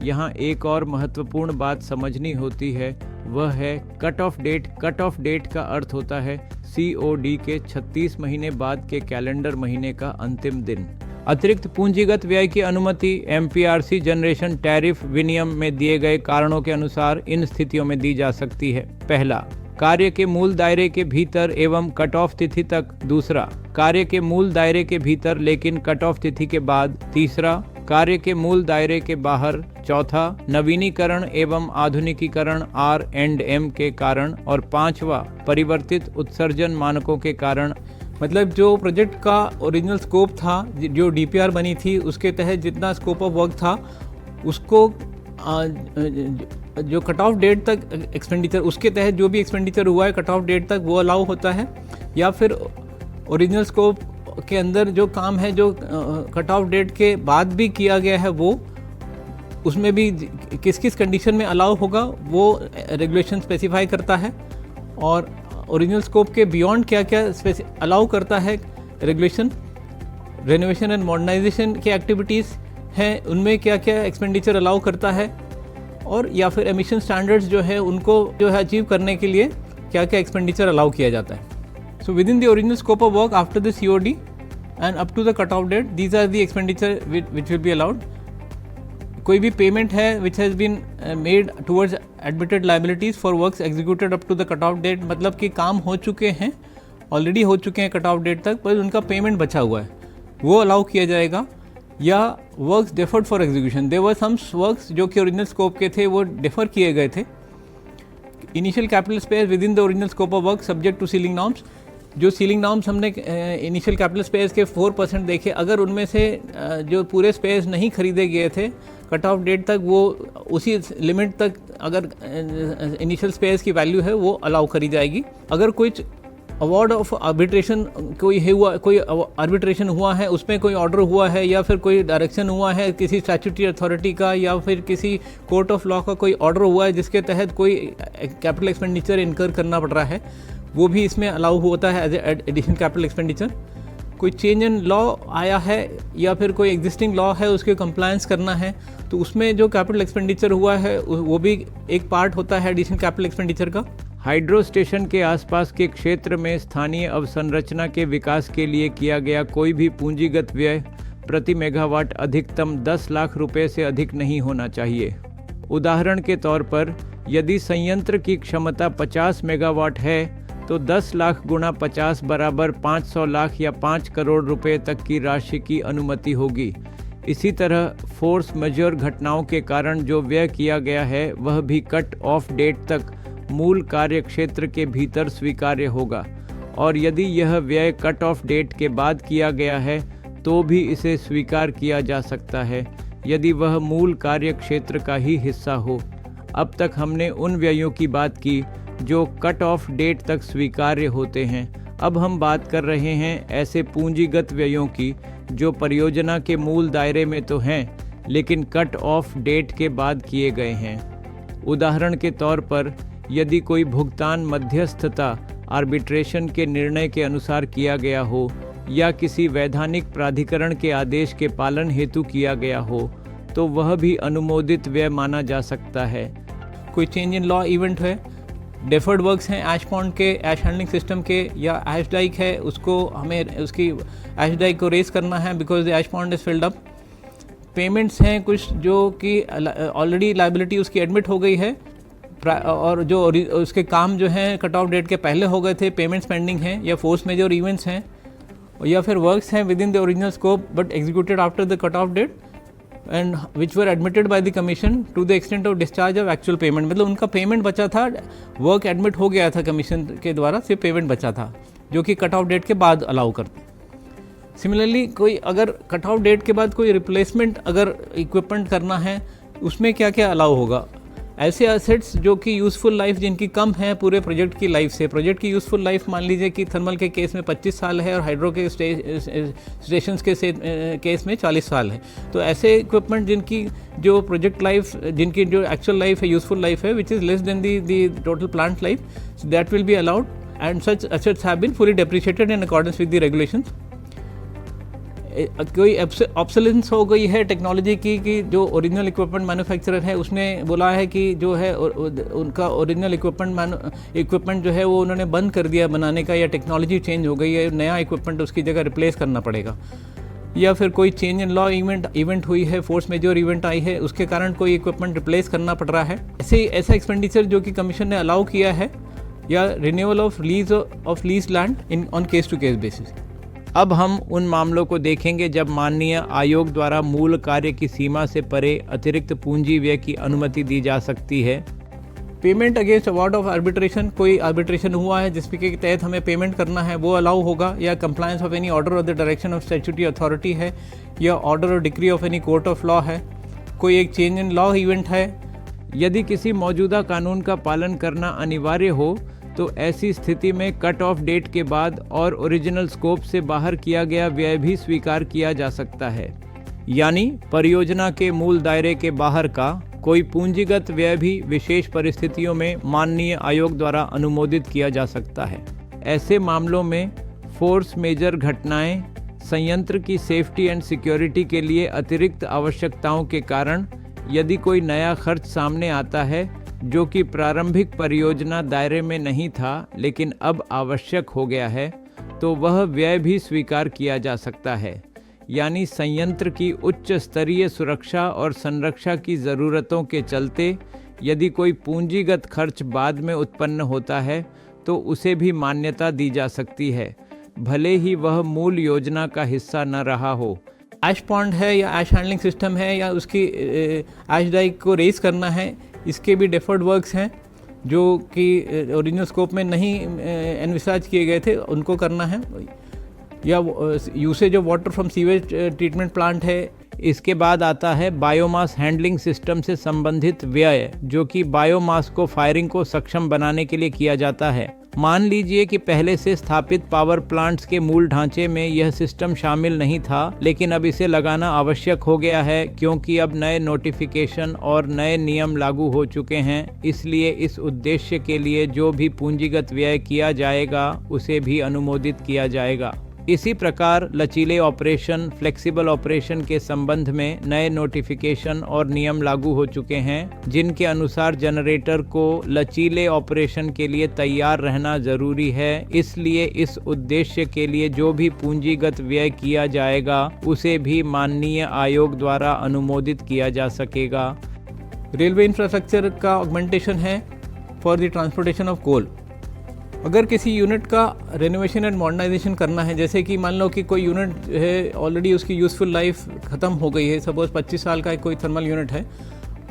यहाँ एक और महत्वपूर्ण बात समझनी होती है, वह है cut off date. Cut off date का अर्थ होता है COD के 36 महीने बाद के कैलेंडर महीने का अंतिम दिन। अतिरिक्त पूंजीगत व्यय की अनुमति MPRC जनरेशन टैरिफ विनियम में दिए गए कारणों के अनुसार इन स्थितियों में दी जा सकती है। पहला, कार्य के मूल दायरे के भीतर एवं कट ऑफ तिथि तक दूसरा, कार्य के मूल दायरे के भीतर लेकिन कट ऑफ तिथि के बाद तीसरा, कार्य के मूल दायरे के बाहर चौथा, नवीनीकरण एवं आधुनिकीकरण R&M के कारण और पांचवा, परिवर्तित उत्सर्जन मानकों के कारण। मतलब जो प्रोजेक्ट का ओरिजिनल स्कोप था, जो डीपीआर बनी थी, उसके तहत जितना स्कोप ऑफ वर्क था उसको जो कट ऑफ डेट तक एक्सपेंडिचर, उसके तहत जो भी एक्सपेंडिचर हुआ है कट ऑफ डेट तक वो अलाउ होता है, या फिर ओरिजिनल स्कोप के अंदर जो काम है जो कट ऑफ डेट के बाद भी किया गया है वो उसमें भी किस किस कंडीशन में अलाउ होगा वो रेगुलेशन स्पेसिफाई करता है। और ओरिजिनल स्कोप के बियॉन्ड क्या क्या अलाउ करता है रेगुलेशन। रेनोवेशन एंड मॉडर्नाइजेशन की एक्टिविटीज़ हैं, उनमें क्या क्या एक्सपेंडिचर अलाउ करता है, और या फिर एमिशन स्टैंडर्ड्स जो है उनको जो है अचीव करने के लिए क्या क्या एक्सपेंडिचर अलाउ किया जाता है। So within the original scope of work after the COD and up to the cut off date, these are the expenditure which will be allowed. कोई भी पेमेंट है which has been made towards admitted liabilities for works executed up to the cut off date, मतलब कि काम हो चुके हैं, already हो चुके हैं कट ऑफ डेट तक, पर उनका पेमेंट बचा हुआ है, वो अलाउ किया जाएगा। या works deferred for execution, there were some works जो कि ओरिजिनल स्कोप के थे वो डेफर किए गए थे। Initial capital space within the original scope of work subject to ceiling norms, जो सीलिंग नॉर्म्स हमने इनिशियल कैपिटल स्पेस के 4% देखे, अगर उनमें से जो पूरे स्पेस नहीं खरीदे गए थे कट ऑफ डेट तक, वो उसी लिमिट तक अगर इनिशियल स्पेस की वैल्यू है वो अलाउ करी जाएगी। अगर कुछ अवार्ड ऑफ आर्बिट्रेशन कोई आर्बिट्रेशन हुआ है, उसमें कोई ऑर्डर हुआ है, या फिर कोई डायरेक्शन हुआ है किसी स्टैट्यूटरी अथॉरिटी का, या फिर किसी कोर्ट ऑफ लॉ का कोई ऑर्डर हुआ है जिसके तहत कोई कैपिटल एक्सपेंडिचर इनकर करना पड़ रहा है, वो भी इसमें अलाउ होता है एज एडिशनल कैपिटल एक्सपेंडिचर। कोई चेंज इन लॉ आया है या फिर कोई एग्जिस्टिंग लॉ है उसके कंप्लायंस करना है, तो उसमें जो कैपिटल एक्सपेंडिचर हुआ है वो भी एक पार्ट होता है एडिशनल कैपिटल एक्सपेंडिचर का। हाइड्रो स्टेशन के आसपास के क्षेत्र में स्थानीय अवसंरचना के विकास के लिए किया गया कोई भी पूंजीगत व्यय प्रति मेगावाट अधिकतम 10 लाख रुपए से अधिक नहीं होना चाहिए। उदाहरण के तौर पर यदि संयंत्र की क्षमता 50 मेगावाट है तो 10 लाख गुणा 50 बराबर 500 लाख या 5 करोड़ रुपए तक की राशि की अनुमति होगी। इसी तरह फोर्स मेजर घटनाओं के कारण जो व्यय किया गया है वह भी कट ऑफ डेट तक मूल कार्य क्षेत्र के भीतर स्वीकार्य होगा, और यदि यह व्यय कट ऑफ डेट के बाद किया गया है तो भी इसे स्वीकार किया जा सकता है यदि वह मूल कार्य क्षेत्र का ही हिस्सा हो। अब तक हमने उन व्ययों की बात की जो कट ऑफ डेट तक स्वीकार्य होते हैं। अब हम बात कर रहे हैं ऐसे पूंजीगत व्ययों की जो परियोजना के मूल दायरे में तो हैं लेकिन कट ऑफ डेट के बाद किए गए हैं। उदाहरण के तौर पर यदि कोई भुगतान मध्यस्थता आर्बिट्रेशन के निर्णय के अनुसार किया गया हो या किसी वैधानिक प्राधिकरण के आदेश के पालन हेतु किया गया हो तो वह भी अनुमोदित व्यय माना जा सकता है। कोई चेंज इन लॉ इवेंट है, डेफर्ड वर्क्स हैं ऐश पॉन्ड के, ऐश हैंडलिंग सिस्टम के, या ऐश डाइक है, उसको हमें उसकी ऐश डाइक को रेस करना है because the ash pond is filled up. Payments हैं कुछ जो कि ऑलरेडी लाइबिलिटी उसकी एडमिट हो गई है और जो उसके काम जो हैं कट ऑफ डेट के पहले हो गए थे, पेमेंट्स पेंडिंग हैं, या फोर्स मेजर इवेंट्स हैं, या फिर वर्क्स हैं within the original scope but executed after the cut off date and which were admitted by the commission to the extent of discharge of actual payment. मतलब उनका payment बचा था, work admit हो गया था commission के द्वारा, सिर्फ पेमेंट बचा था जो कि कट ऑफ डेट के बाद अलाउ करते। सिमिलरली कोई अगर कट ऑफ डेट के बाद कोई रिप्लेसमेंट अगर इक्विपमेंट करना है उसमें क्या क्या अलाउ होगा। ऐसे एसेट्स जो कि यूज़फुल लाइफ जिनकी कम है पूरे प्रोजेक्ट की लाइफ से, प्रोजेक्ट की यूज़फुल लाइफ मान लीजिए कि थर्मल के केस में 25 साल है और हाइड्रो के स्टेशंस के केस में 40 साल है, तो ऐसे इक्विपमेंट जिनकी जो प्रोजेक्ट लाइफ, जिनकी जो एक्चुअल लाइफ है, यूज़फुल लाइफ है which is less than the total plant life, that will be allowed and such assets have been fully depreciated in accordance with the regulations. कोई obsolescence हो गई है technology की कि जो ओरिजिनल इक्विपमेंट मैन्युफैक्चरर है उसने बोला है कि जो है उनका ओरिजिनल इक्विपमेंट जो है वो उन्होंने बंद कर दिया बनाने का, या टेक्नोलॉजी चेंज हो गई है, नया इक्विपमेंट उसकी जगह रिप्लेस करना पड़ेगा। या फिर कोई चेंज इन लॉ इवेंट हुई है, फोर्स मेजर इवेंट आई है, उसके कारण कोई इक्विपमेंट रिप्लेस करना पड़ रहा है। ऐसा एक्सपेंडिचर जो कि कमीशन ने अलाउ किया है या renewal of lease land in on case to case basis. अब हम उन मामलों को देखेंगे जब माननीय आयोग द्वारा मूल कार्य की सीमा से परे अतिरिक्त पूंजी व्यय की अनुमति दी जा सकती है। Payment against award of arbitration, कोई आर्बिट्रेशन हुआ है जिसके तहत हमें पेमेंट करना है, वो अलाउ होगा। या compliance of any order of the direction of statutory authority है, या ऑर्डर और decree of any court of law है, कोई एक चेंज इन लॉ इवेंट है। यदि किसी मौजूदा कानून का पालन करना अनिवार्य हो तो ऐसी स्थिति में कट ऑफ डेट के बाद और ओरिजिनल स्कोप से बाहर किया गया व्यय भी स्वीकार किया जा सकता है। यानी परियोजना के मूल दायरे के बाहर का कोई पूंजीगत व्यय भी विशेष परिस्थितियों में माननीय आयोग द्वारा अनुमोदित किया जा सकता है। ऐसे मामलों में फोर्स मेजर घटनाएं, संयंत्र की सेफ्टी एंड सिक्योरिटी के लिए अतिरिक्त आवश्यकताओं के कारण यदि कोई नया खर्च सामने आता है जो कि प्रारंभिक परियोजना दायरे में नहीं था लेकिन अब आवश्यक हो गया है, तो वह व्यय भी स्वीकार किया जा सकता है। यानी संयंत्र की उच्च स्तरीय सुरक्षा और संरक्षा की ज़रूरतों के चलते यदि कोई पूंजीगत खर्च बाद में उत्पन्न होता है तो उसे भी मान्यता दी जा सकती है, भले ही वह मूल योजना का हिस्सा न रहा हो। ऐश पॉन्ड है या ऐश हैंडलिंग सिस्टम है या उसकी ऐश डाइक को रेस करना है, इसके भी डेफर्ड वर्क्स हैं जो कि ओरिजिनल स्कोप में नहीं एनविसाज किए गए थे, उनको करना है। या usage of water from sewage treatment plant है। इसके बाद आता है बायोमास हैंडलिंग सिस्टम से संबंधित व्यय, जो कि बायोमास को फायरिंग को सक्षम बनाने के लिए किया जाता है। मान लीजिए कि पहले से स्थापित पावर प्लांट्स के मूल ढांचे में यह सिस्टम शामिल नहीं था, लेकिन अब इसे लगाना आवश्यक हो गया है क्योंकि अब नए नोटिफिकेशन और नए नियम लागू हो चुके हैं। इसलिए इस उद्देश्य के लिए जो भी पूंजीगत व्यय किया जाएगा उसे भी अनुमोदित किया जाएगा। इसी प्रकार लचीले ऑपरेशन, फ्लेक्सिबल ऑपरेशन के संबंध में नए नोटिफिकेशन और नियम लागू हो चुके हैं, जिनके अनुसार जनरेटर को लचीले ऑपरेशन के लिए तैयार रहना जरूरी है। इसलिए इस उद्देश्य के लिए जो भी पूंजीगत व्यय किया जाएगा उसे भी माननीय आयोग द्वारा अनुमोदित किया जा सकेगा। रेलवे इंफ्रास्ट्रक्चर का ऑगमेंटेशन है for the transportation of coal. अगर किसी यूनिट का रेनोवेशन एंड मॉडर्नाइजेशन करना है, जैसे कि मान लो कि कोई यूनिट है ऑलरेडी उसकी यूज़फुल लाइफ ख़त्म हो गई है, सपोज 25 साल का कोई थर्मल यूनिट है,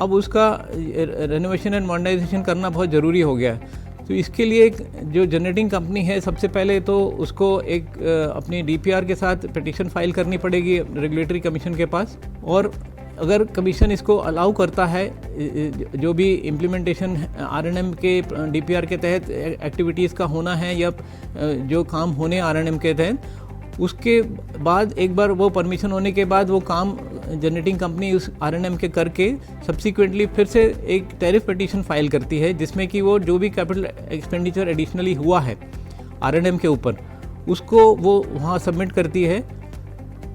अब उसका रेनोवेशन एंड मॉडर्नाइजेशन करना बहुत ज़रूरी हो गया है। तो इसके लिए जो जनरेटिंग कंपनी है, सबसे पहले तो उसको एक अपनी DPR के साथ पिटीशन फाइल करनी पड़ेगी रेगुलेटरी कमीशन के पास। और अगर कमीशन इसको अलाउ करता है, जो भी इम्प्लीमेंटेशन RNM के DPR के तहत एक्टिविटीज़ का होना है या जो काम होने RNM के तहत, उसके बाद एक बार वो परमिशन होने के बाद वो काम जनरेटिंग कंपनी उस RNM के करके सब्सिक्वेंटली फिर से एक टैरिफ पिटीशन फाइल करती है, जिसमें कि वो जो भी कैपिटल एक्सपेंडिचर एडिशनली हुआ है RNM के ऊपर उसको वो वहाँ सबमिट करती है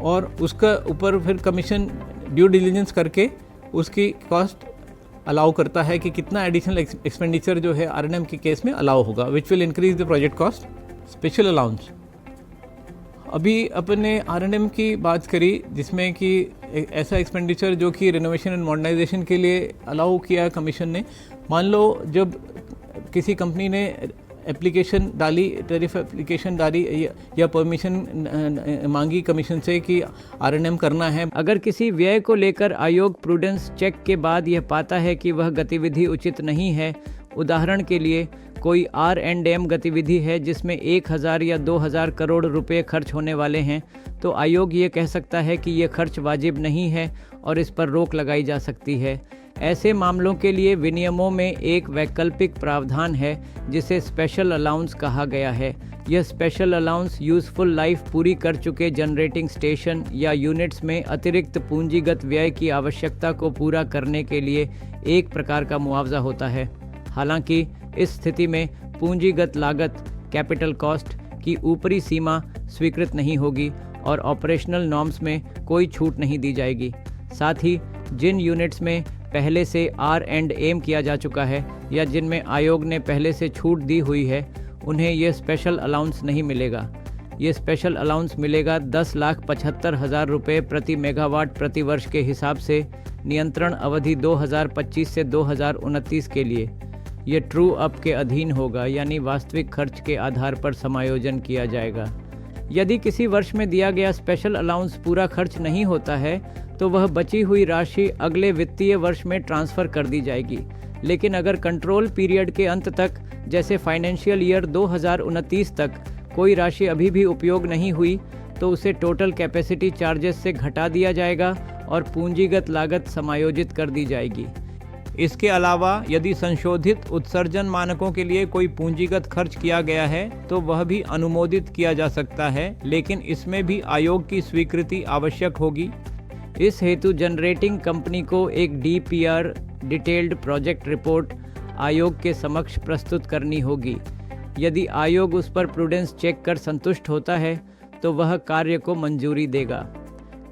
और उसका ऊपर फिर कमीशन ड्यू डिलिजेंस करके उसकी कॉस्ट अलाउ करता है कि कितना एडिशनल एक्सपेंडिचर जो है RNM के केस में अलाउ होगा, which will increase the project cost. Special allowance, अभी अपने RNM की बात करी जिसमें कि ऐसा एक्सपेंडिचर जो कि रिनोवेशन एंड मॉडर्नाइजेशन के लिए अलाउ किया कमीशन ने। मान लो जब किसी कंपनी ने एप्लीकेशन डाली, टैरिफ एप्लीकेशन डाली या परमिशन मांगी कमीशन से कि RNM करना है। अगर किसी व्यय को लेकर आयोग प्रूडेंस चेक के बाद यह पाता है कि वह गतिविधि उचित नहीं है, उदाहरण के लिए कोई R&M गतिविधि है जिसमें 1000 या 2000 करोड़ रुपए खर्च होने वाले हैं, तो आयोग ये कह सकता है कि ये खर्च वाजिब नहीं है और इस पर रोक लगाई जा सकती है। ऐसे मामलों के लिए विनियमों में एक वैकल्पिक प्रावधान है जिसे स्पेशल अलाउंस कहा गया है। यह स्पेशल अलाउंस यूज़फुल लाइफ पूरी कर चुके जनरेटिंग स्टेशन या यूनिट्स में अतिरिक्त पूंजीगत व्यय की आवश्यकता को पूरा करने के लिए एक प्रकार का मुआवजा होता है। हालांकि इस स्थिति में पूंजीगत लागत कैपिटल कॉस्ट की ऊपरी सीमा स्वीकृत नहीं होगी और ऑपरेशनल नॉर्म्स में कोई छूट नहीं दी जाएगी। साथ ही जिन यूनिट्स में पहले से R&M किया जा चुका है या जिनमें आयोग ने पहले से छूट दी हुई है, उन्हें यह स्पेशल अलाउंस नहीं मिलेगा। ये स्पेशल अलाउंस मिलेगा 10,75,000 रुपये प्रति मेगावाट प्रति वर्ष के हिसाब से नियंत्रण अवधि 2025 से 2029 के लिए। ये ट्रू अप के अधीन होगा, यानी वास्तविक खर्च के आधार पर समायोजन किया जाएगा। यदि किसी वर्ष में दिया गया स्पेशल अलाउंस पूरा खर्च नहीं होता है तो वह बची हुई राशि अगले वित्तीय वर्ष में ट्रांसफ़र कर दी जाएगी। लेकिन अगर कंट्रोल पीरियड के अंत तक, जैसे फाइनेंशियल ईयर 2029 तक, कोई राशि अभी भी उपयोग नहीं हुई तो उसे टोटल कैपेसिटी चार्जेस से घटा दिया जाएगा और पूंजीगत लागत समायोजित कर दी जाएगी। इसके अलावा यदि संशोधित उत्सर्जन मानकों के लिए कोई पूंजीगत खर्च किया गया है तो वह भी अनुमोदित किया जा सकता है, लेकिन इसमें भी आयोग की स्वीकृति आवश्यक होगी। इस हेतु जनरेटिंग कंपनी को एक DPR डिटेल्ड प्रोजेक्ट रिपोर्ट आयोग के समक्ष प्रस्तुत करनी होगी। यदि आयोग उस पर प्रूडेंस चेक कर संतुष्ट होता है तो वह कार्य को मंजूरी देगा।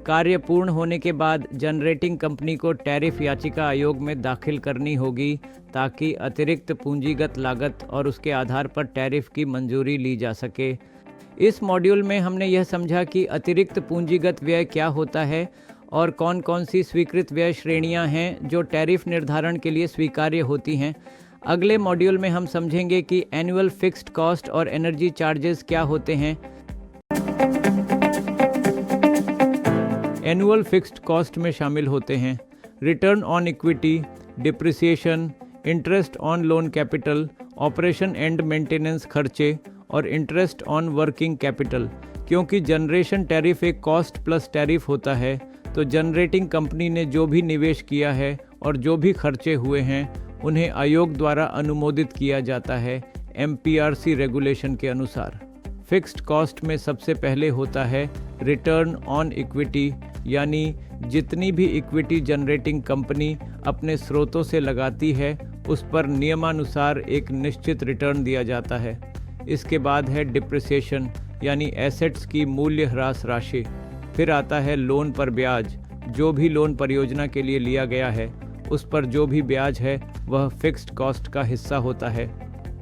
कार्य पूर्ण होने के बाद जनरेटिंग कंपनी को टैरिफ याचिका आयोग में दाखिल करनी होगी ताकि अतिरिक्त पूंजीगत लागत और उसके आधार पर टैरिफ की मंजूरी ली जा सके। इस मॉड्यूल में हमने यह समझा कि अतिरिक्त पूंजीगत व्यय क्या होता है और कौन कौन सी स्वीकृत व्यय श्रेणियां हैं जो टैरिफ निर्धारण के लिए स्वीकार्य होती हैं। अगले मॉड्यूल में हम समझेंगे कि एनुअल फिक्स्ड कॉस्ट और एनर्जी चार्जेस क्या होते हैं। एनुअल फिक्स्ड कॉस्ट में शामिल होते हैं return on equity, depreciation, interest on loan capital, operation and maintenance खर्चे और इंटरेस्ट ऑन वर्किंग कैपिटल। क्योंकि जनरेशन टैरिफ एक कॉस्ट प्लस टैरिफ होता है तो जनरेटिंग कंपनी ने जो भी निवेश किया है और जो भी खर्चे हुए हैं उन्हें आयोग द्वारा अनुमोदित किया जाता है MPRC रेगुलेशन के अनुसार। फिक्स्ड कॉस्ट में सबसे पहले होता है रिटर्न ऑन इक्विटी, यानी जितनी भी इक्विटी जनरेटिंग कंपनी अपने स्रोतों से लगाती है उस पर नियमानुसार एक निश्चित रिटर्न दिया जाता है। इसके बाद है डिप्रिसिएशन, यानी एसेट्स की मूल्य ह्रास राशि। फिर आता है लोन पर ब्याज। जो भी लोन परियोजना के लिए लिया गया है उस पर जो भी ब्याज है वह फिक्स्ड कॉस्ट का हिस्सा होता है।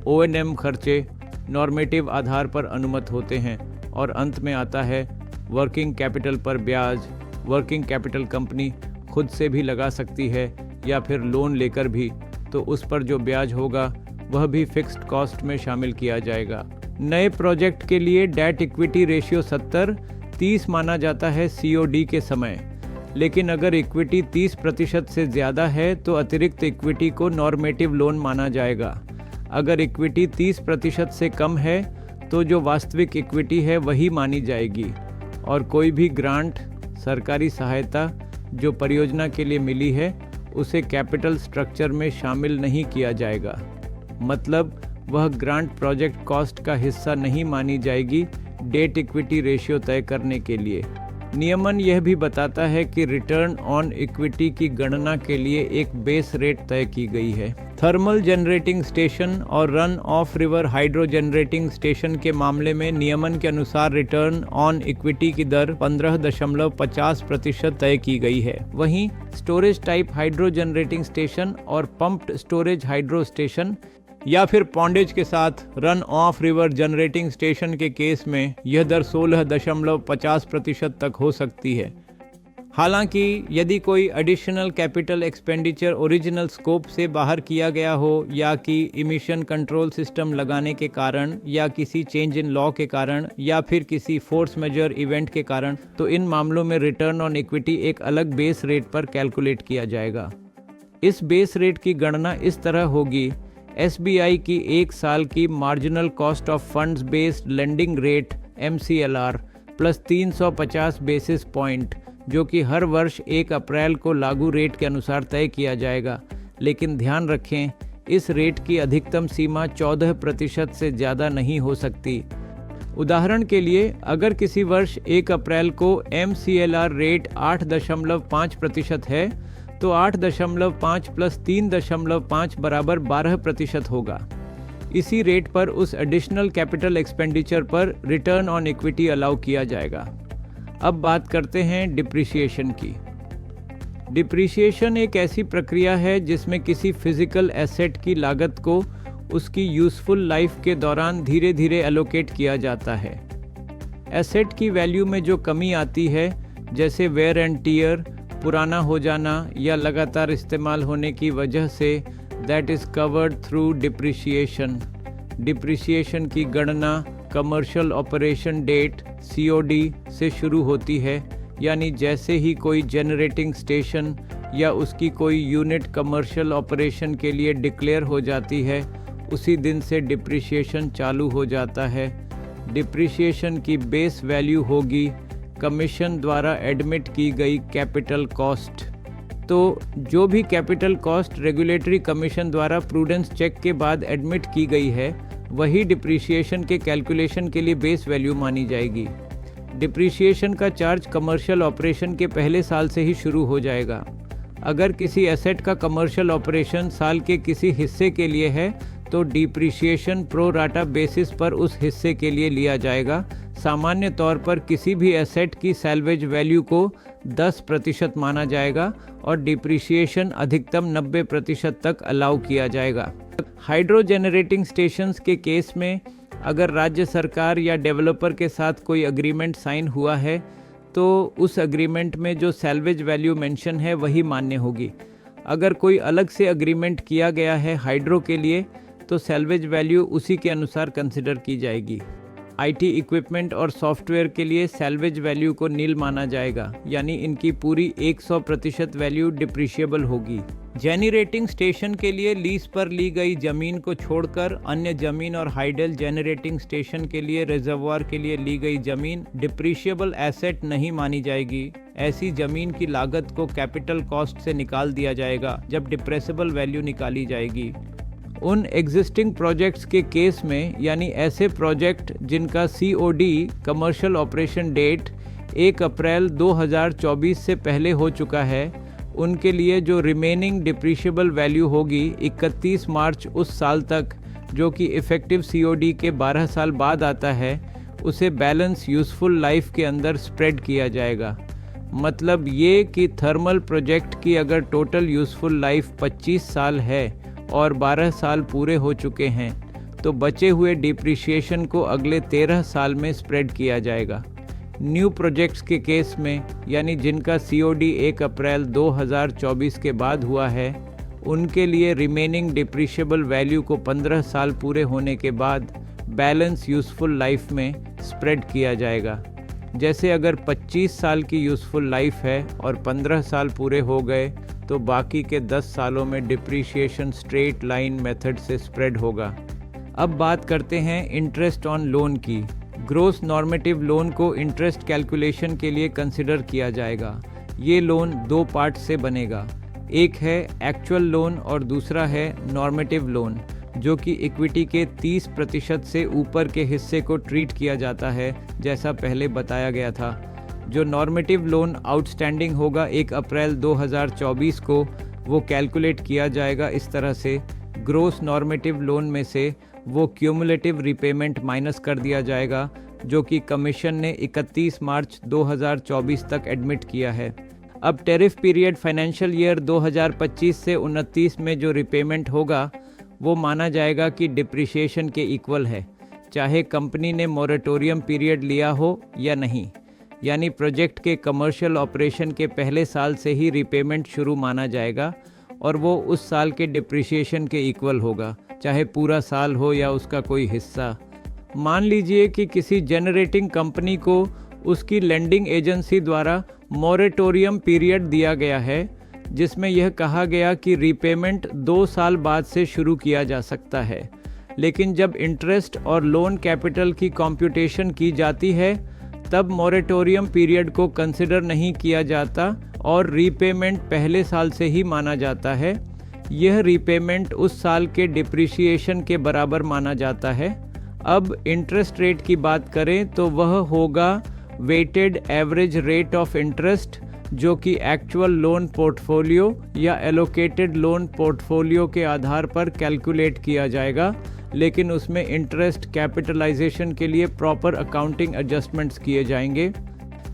O&M खर्चे नॉर्मेटिव आधार पर अनुमत होते हैं। और अंत में आता है वर्किंग कैपिटल पर ब्याज। वर्किंग कैपिटल कंपनी खुद से भी लगा सकती है या फिर लोन लेकर भी, तो उस पर जो ब्याज होगा वह भी फिक्स्ड कॉस्ट में शामिल किया जाएगा। नए प्रोजेक्ट के लिए डेट इक्विटी रेशियो 70-30 माना जाता है COD के समय, लेकिन अगर इक्विटी 30% से ज़्यादा है तो अतिरिक्त इक्विटी को नॉर्मेटिव लोन माना जाएगा। अगर इक्विटी 30% से कम है तो जो वास्तविक इक्विटी है वही मानी जाएगी और कोई भी ग्रांट, सरकारी सहायता जो परियोजना के लिए मिली है उसे कैपिटल स्ट्रक्चर में शामिल नहीं किया जाएगा। मतलब वह ग्रांट प्रोजेक्ट कॉस्ट का हिस्सा नहीं मानी जाएगी डेट इक्विटी रेशियो तय करने के लिए। नियमन यह भी बताता है कि रिटर्न ऑन इक्विटी की गणना के लिए एक बेस रेट तय की गई है। थर्मल जनरेटिंग स्टेशन और run of river hydro generating station के मामले में नियमन के अनुसार रिटर्न ऑन इक्विटी की दर 15.50% तय की गई है। वहीं storage type hydro generating station और पंप्ड स्टोरेज हाइड्रो स्टेशन या फिर पॉन्डेज के साथ run of river generating station के केस में यह दर 16.50% तक हो सकती है। हालांकि यदि कोई additional capital expenditure original scope से बाहर किया गया हो या कि इमिशन कंट्रोल सिस्टम लगाने के कारण या किसी चेंज इन लॉ के कारण या फिर किसी फोर्स मेजर इवेंट के कारण, तो इन मामलों में रिटर्न ऑन इक्विटी एक अलग बेस रेट पर कैलकुलेट किया जाएगा। इस बेस रेट की गणना इस तरह होगी: SBI की एक साल की marginal cost of funds based lending rate MCLR plus 350 basis point, जो कि हर वर्ष 1 अप्रैल को लागू रेट के अनुसार तय किया जाएगा। लेकिन ध्यान रखें, इस रेट की अधिकतम सीमा 14% से ज़्यादा नहीं हो सकती। उदाहरण के लिए, अगर किसी वर्ष 1 अप्रैल को MCLR रेट 8.5% है तो 8.5 प्लस 3.5 बराबर 12% होगा। इसी रेट पर उस एडिशनल कैपिटल एक्सपेंडिचर पर रिटर्न ऑन इक्विटी अलाउ किया जाएगा। अब बात करते हैं डिप्रिसिएशन की। डिप्रिसिएशन एक ऐसी प्रक्रिया है जिसमें किसी फिजिकल एसेट की लागत को उसकी यूजफुल लाइफ के दौरान धीरे धीरे एलोकेट किया जाता है। एसेट की वैल्यू में जो कमी आती है, जैसे वेयर एंड टीयर, पुराना हो जाना या लगातार इस्तेमाल होने की वजह say that is covered through depreciation. Depreciation की गणना कमर्शियल ऑपरेशन डेट COD से शुरू होती है, यानी जैसे ही कोई जनरेटिंग स्टेशन या उसकी कोई यूनिट कमर्शियल ऑपरेशन के लिए डिक्लेयर हो जाती है, उसी दिन से डिप्रिसिएशन चालू हो जाता है। डिप्रिसिएशन की बेस वैल्यू होगी कमीशन द्वारा एडमिट की गई कैपिटल कॉस्ट। तो जो भी कैपिटल कॉस्ट रेगुलेटरी कमीशन द्वारा प्रूडेंस चेक के बाद एडमिट की गई है, वही डिप्रिसिएशन के कैलकुलेशन के लिए बेस वैल्यू मानी जाएगी। डिप्रिसिएशन का चार्ज कमर्शियल ऑपरेशन के पहले साल से ही शुरू हो जाएगा। अगर किसी एसेट का कमर्शियल ऑपरेशन साल के किसी हिस्से के लिए है तो डिप्रिसिएशन प्रो राटा बेसिस पर उस हिस्से के लिए लिया जाएगा। सामान्य तौर पर किसी भी एसेट की सैल्वेज वैल्यू को 10% माना जाएगा और डिप्रिसिएशन अधिकतम 90% तक अलाउ किया जाएगा। हाइड्रो जनरेटिंग स्टेशंस के केस में अगर राज्य सरकार या डेवलपर के साथ कोई अग्रीमेंट साइन हुआ है तो उस एग्रीमेंट में जो सैल्वेज वैल्यू मेंशन है वही मान्य होगी। अगर कोई अलग से एग्रीमेंट किया गया है हाइड्रो के लिए तो सैल्वेज वैल्यू उसी के अनुसार कंसिडर की जाएगी। IT इक्विपमेंट और सॉफ्टवेयर के लिए सैल्वेज वैल्यू को नील माना जाएगा, यानी इनकी पूरी 100% वैल्यू डिप्रिशिएबल होगी। जेनरेटिंग स्टेशन के लिए लीज पर ली गई जमीन को छोड़कर अन्य जमीन और हाइडल जेनरेटिंग स्टेशन के लिए रिजर्वॉयर के लिए ली गई जमीन डिप्रिशिएबल एसेट नहीं मानी जाएगी। ऐसी जमीन की लागत को कैपिटल कॉस्ट से निकाल दिया जाएगा जब डिप्रेसिबल वैल्यू निकाली जाएगी। उन एग्जिस्टिंग प्रोजेक्ट्स के केस में, यानी ऐसे प्रोजेक्ट जिनका COD कमर्शियल ऑपरेशन डेट 1 अप्रैल 2024 से पहले हो चुका है, उनके लिए जो रिमेनिंग डिप्रिशिएबल वैल्यू होगी 31 मार्च उस साल तक, जो कि इफ़ेक्टिव COD के 12 साल बाद आता है, उसे बैलेंस यूज़फुल लाइफ के अंदर स्प्रेड किया जाएगा। मतलब ये कि थर्मल प्रोजेक्ट की अगर टोटल यूज़फुल लाइफ 25 साल है और 12 साल पूरे हो चुके हैं तो बचे हुए डिप्रिसिएशन को अगले 13 साल में स्प्रेड किया जाएगा। न्यू प्रोजेक्ट्स के केस में, यानी जिनका COD 1 अप्रैल 2024 के बाद हुआ है, उनके लिए रिमेनिंग डिप्रिशिएबल वैल्यू को 15 साल पूरे होने के बाद बैलेंस यूज़फुल लाइफ में स्प्रेड किया जाएगा। जैसे अगर 25 साल की यूज़फुल लाइफ है और 15 साल पूरे हो गए तो बाकी के 10 सालों में डिप्रिसिएशन स्ट्रेट लाइन मेथड से स्प्रेड होगा। अब बात करते हैं इंटरेस्ट ऑन लोन की। ग्रोस नॉर्मेटिव लोन को इंटरेस्ट कैलकुलेशन के लिए कंसिडर किया जाएगा। ये लोन 2 पार्ट से बनेगा। एक है एक्चुअल लोन और दूसरा है नॉर्मेटिव लोन, जो कि इक्विटी के 30% से ऊपर के हिस्से को ट्रीट किया जाता है, जैसा पहले बताया गया था। जो नॉर्मेटिव लोन आउटस्टैंडिंग होगा 1 अप्रैल 2024 को, वो कैलकुलेट किया जाएगा इस तरह से। ग्रोस नॉर्मेटिव लोन में से वो क्यूमुलेटिव रिपेमेंट माइनस कर दिया जाएगा, जो कि कमीशन ने 31 मार्च 2024 तक एडमिट किया है। अब टैरिफ पीरियड फाइनेंशियल ईयर 2025 से 29 में जो रिपेमेंट होगा वो माना जाएगा कि डिप्रिसिएशन के इक्वल है, चाहे कंपनी ने मोरेटोरियम पीरियड लिया हो या नहीं। यानी प्रोजेक्ट के कमर्शियल ऑपरेशन के पहले साल से ही रिपेमेंट शुरू माना जाएगा और वो उस साल के डिप्रिसिएशन के इक्वल होगा, चाहे पूरा साल हो या उसका कोई हिस्सा। मान लीजिए कि किसी जनरेटिंग कंपनी को उसकी लेंडिंग एजेंसी द्वारा मोरेटोरियम पीरियड दिया गया है, जिसमें यह कहा गया कि रीपेमेंट 2 साल बाद से शुरू किया जा सकता है। लेकिन जब इंटरेस्ट और लोन कैपिटल की कंप्यूटेशन की जाती है तब मोरेटोरियम पीरियड को कंसिडर नहीं किया जाता और रीपेमेंट पहले साल से ही माना जाता है। यह रीपेमेंट उस साल के डिप्रिसिएशन के बराबर माना जाता है। अब इंटरेस्ट रेट की बात करें तो वह होगा weighted average rate of interest, जो कि एक्चुअल लोन पोर्टफोलियो या एलोकेटेड लोन पोर्टफोलियो के आधार पर कैलकुलेट किया जाएगा, लेकिन उसमें इंटरेस्ट कैपिटलाइजेशन के लिए प्रॉपर अकाउंटिंग एडजस्टमेंट्स किए जाएंगे।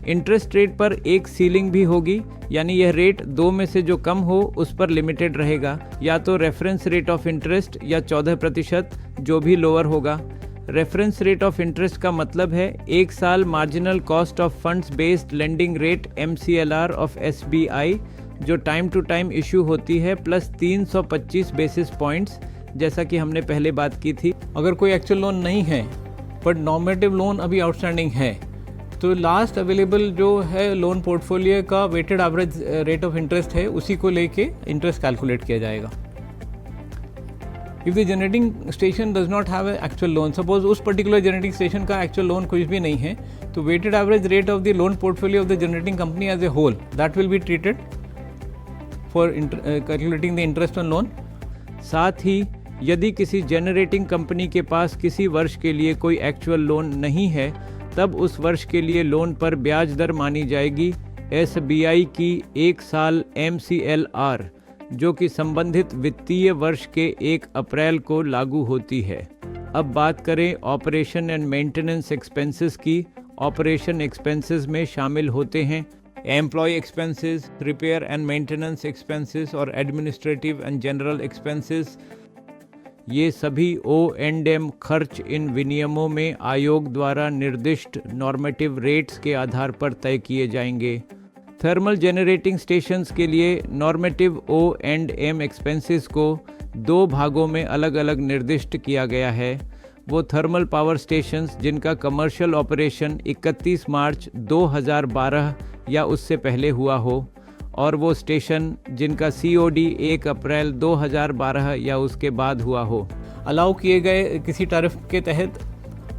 इंटरेस्ट रेट पर एक सीलिंग भी होगी, यानी यह रेट 2 में से जो कम हो उस पर लिमिटेड रहेगा, या तो रेफरेंस रेट ऑफ इंटरेस्ट या 14%, जो भी लोअर होगा। रेफरेंस रेट ऑफ इंटरेस्ट का मतलब है 1 साल marginal cost of funds based lending rate MCLR of SBI जो टाइम टू टाइम इशू होती है प्लस 325 बेसिस पॉइंट्स, जैसा कि हमने पहले बात की थी। अगर कोई एक्चुअल लोन नहीं है बट नॉर्मेटिव लोन अभी आउटस्टैंडिंग है तो लास्ट अवेलेबल जो है लोन पोर्टफोलियो का weighted average rate of interest है, उसी को लेके इंटरेस्ट कैलकुलेट किया जाएगा। If the generating station does not have actual loan, suppose उस पर्टिकुलर जनरेटिंग स्टेशन का एक्चुअल लोन कुछ भी नहीं है, तो weighted average rate of the loan portfolio of the generating company as a whole that will be treated for calculating the interest on loan. साथ ही यदि किसी जनरेटिंग कंपनी के पास किसी वर्ष के लिए कोई एक्चुअल लोन नहीं है, तब उस वर्ष के लिए लोन पर ब्याज दर मानी जाएगी SBI की 1 साल MCLR, जो कि संबंधित वित्तीय वर्ष के 1 अप्रैल को लागू होती है। अब बात करें ऑपरेशन एंड मेंटेनेंस एक्सपेंसेस की। ऑपरेशन एक्सपेंसेस में शामिल होते हैं employee expenses, repair and maintenance expenses और एडमिनिस्ट्रेटिव एंड जनरल एक्सपेंसेस। ये सभी O&M खर्च इन विनियमों में आयोग द्वारा निर्दिष्ट नॉर्मेटिव रेट्स के आधार पर तय किए जाएंगे। थर्मल जनरेटिंग स्टेशंस के लिए नॉर्मेटिव O&M एक्सपेंसेस को 2 भागों में अलग अलग निर्दिष्ट किया गया है। वो थर्मल पावर स्टेशंस जिनका कमर्शियल ऑपरेशन 31 मार्च 2012 या उससे पहले हुआ हो, और वो स्टेशन जिनका COD 1 अप्रैल 2012 या उसके बाद हुआ हो। अलाउ किए गए किसी टैरिफ के तहत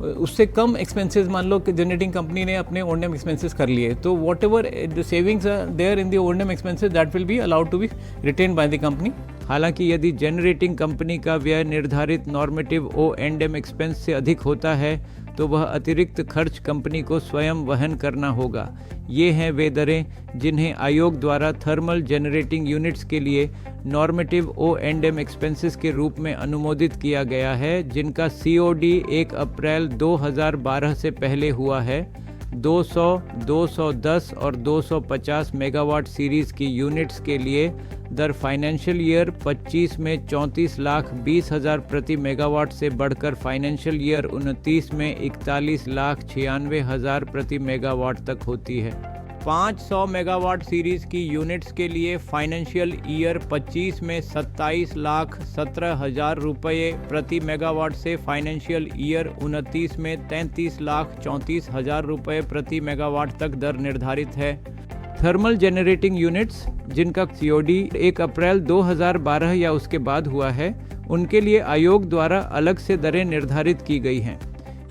उससे कम एक्सपेंसेस मान लो कि जनरेटिंग कंपनी ने अपने O&M एक्सपेंसेस कर लिए, तो whatever the savings are there in the O&M expenses that will be allowed to be retained by the company. हालांकि यदि जनरेटिंग कंपनी का व्यय निर्धारित नॉर्मेटिव O&M एक्सपेंस से अधिक होता है तो वह अतिरिक्त खर्च कंपनी को स्वयं वहन करना होगा। ये हैं वे दरें जिन्हें आयोग द्वारा थर्मल जनरेटिंग यूनिट्स के लिए नॉर्मेटिव O&M एक्सपेंसेस के रूप में अनुमोदित किया गया है, जिनका COD 1 अप्रैल 2012 से पहले हुआ है। 200, 210 और 250 मेगावाट सीरीज़ की यूनिट्स के लिए दर फाइनेंशियल ईयर 25 में 34,20,000 प्रति मेगावाट से बढ़कर फाइनेंशियल ईयर 29 में 41,96,000 प्रति मेगावाट तक होती है। 500 मेगावाट सीरीज़ की यूनिट्स के लिए फाइनेंशियल ईयर 25 में 27,17,000 रुपये प्रति मेगावाट से फाइनेंशियल ईयर 29 में 33,34,000 रुपये प्रति मेगावाट तक दर निर्धारित है। थर्मल जनरेटिंग यूनिट्स जिनका COD 1 अप्रैल 2012 या उसके बाद हुआ है, उनके लिए आयोग द्वारा अलग से दरें निर्धारित की गई हैं।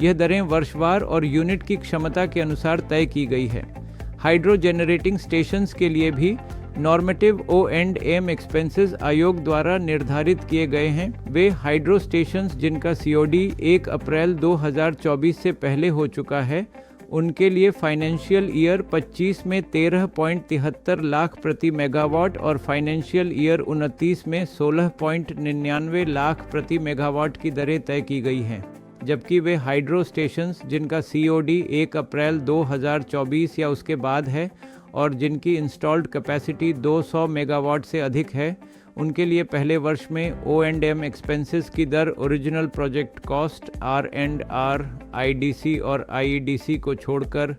यह दरें वर्षवार और यूनिट की क्षमता के अनुसार तय की गई है। हाइड्रो जनरेटिंग स्टेशंस के लिए भी नॉर्मेटिव O&M एक्सपेंसेस आयोग द्वारा निर्धारित किए गए हैं। वे हाइड्रो स्टेशंस जिनका COD 1 अप्रैल 2024 से पहले हो चुका है, उनके लिए फाइनेंशियल ईयर 25 में 13.73 लाख प्रति मेगावाट और फाइनेंशियल ईयर 29 में 16.99 लाख प्रति मेगावाट की दरें तय की गई हैं, जबकि वे हाइड्रो स्टेशंस जिनका COD 1 अप्रैल 2024 या उसके बाद है और जिनकी इंस्टॉल्ड कैपेसिटी 200 मेगावाट से अधिक है, उनके लिए पहले वर्ष में O&M एक्सपेंसेस की दर original project cost R&R, IDC और IEDC को छोड़कर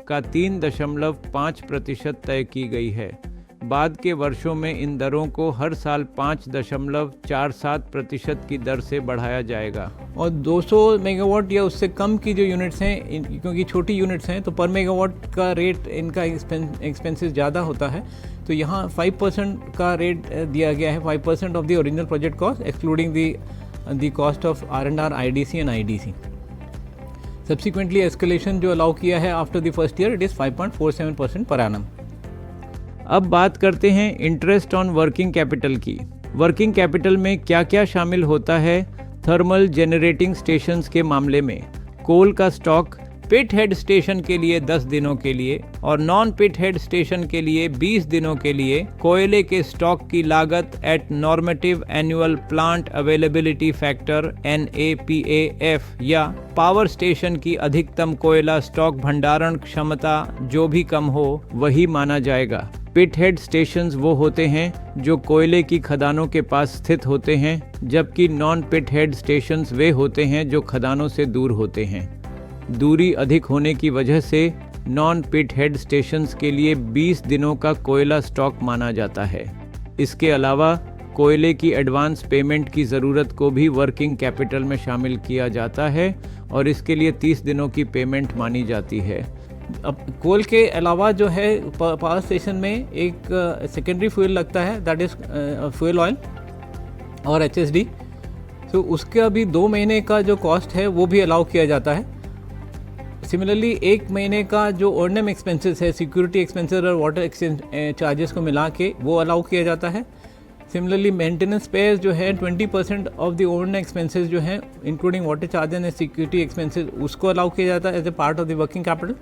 का 3.5% तय की गई है। बाद के वर्षों में इन दरों को हर साल 5.47% की दर से बढ़ाया जाएगा। और 200 मेगावाट या उससे कम की जो यूनिट्स हैं, क्योंकि छोटी यूनिट्स हैं तो पर मेगावाट का रेट इनका एक्सपेंसेस ज़्यादा होता है, तो यहाँ 5% का रेट दिया गया है, 5% of the original project cost excluding the cost of R&R, IDC and IDC। Subsequently escalation जो अलाउ किया है after the first year, it is 5.47% per annum. अब बात करते हैं इंटरेस्ट ऑन वर्किंग कैपिटल की। वर्किंग कैपिटल में क्या क्या शामिल होता है थर्मल जनरेटिंग स्टेशंस के मामले में? कोल का स्टॉक पिट हेड स्टेशन के लिए 10 दिनों के लिए और नॉन पिट हेड स्टेशन के लिए 20 दिनों के लिए कोयले के स्टॉक की लागत at normative annual plant availability factor NAPAF या पावर स्टेशन की अधिकतम कोयला स्टॉक भंडारण क्षमता जो भी कम हो वही माना जाएगा। पिट हेड स्टेशंस वो होते हैं जो कोयले की खदानों के पास स्थित होते हैं, जबकि नॉन पिट हेड स्टेशंस वे होते हैं जो खदानों से दूर होते हैं। दूरी अधिक होने की वजह से नॉन पिट हेड स्टेशंस के लिए 20 दिनों का कोयला स्टॉक माना जाता है। इसके अलावा कोयले की एडवांस पेमेंट की ज़रूरत को भी वर्किंग कैपिटल में शामिल किया जाता है और इसके लिए 30 दिनों की पेमेंट मानी जाती है। अब कोल के अलावा जो है पावर स्टेशन में एक सेकेंडरी फ्यूल लगता है, दैट इज़ फ्यूल ऑयल और HSD। तो उसका भी 2 महीने का जो कॉस्ट है वो भी अलाउ किया जाता है। सिमिलरली 1 महीने का जो O&M एक्सपेंसेस है, सिक्योरिटी एक्सपेंसेस और वाटर एक्सचेंज चार्जेस को मिला के वो अलाउ किया जाता है। सिमिलरली मेंटेनेंस पेयर्स जो है 20% ऑफ द O&M एक्सपेंसेस जो हैं including water charges and security expenses उसको अलाउ किया जाता है as a part of the working capital.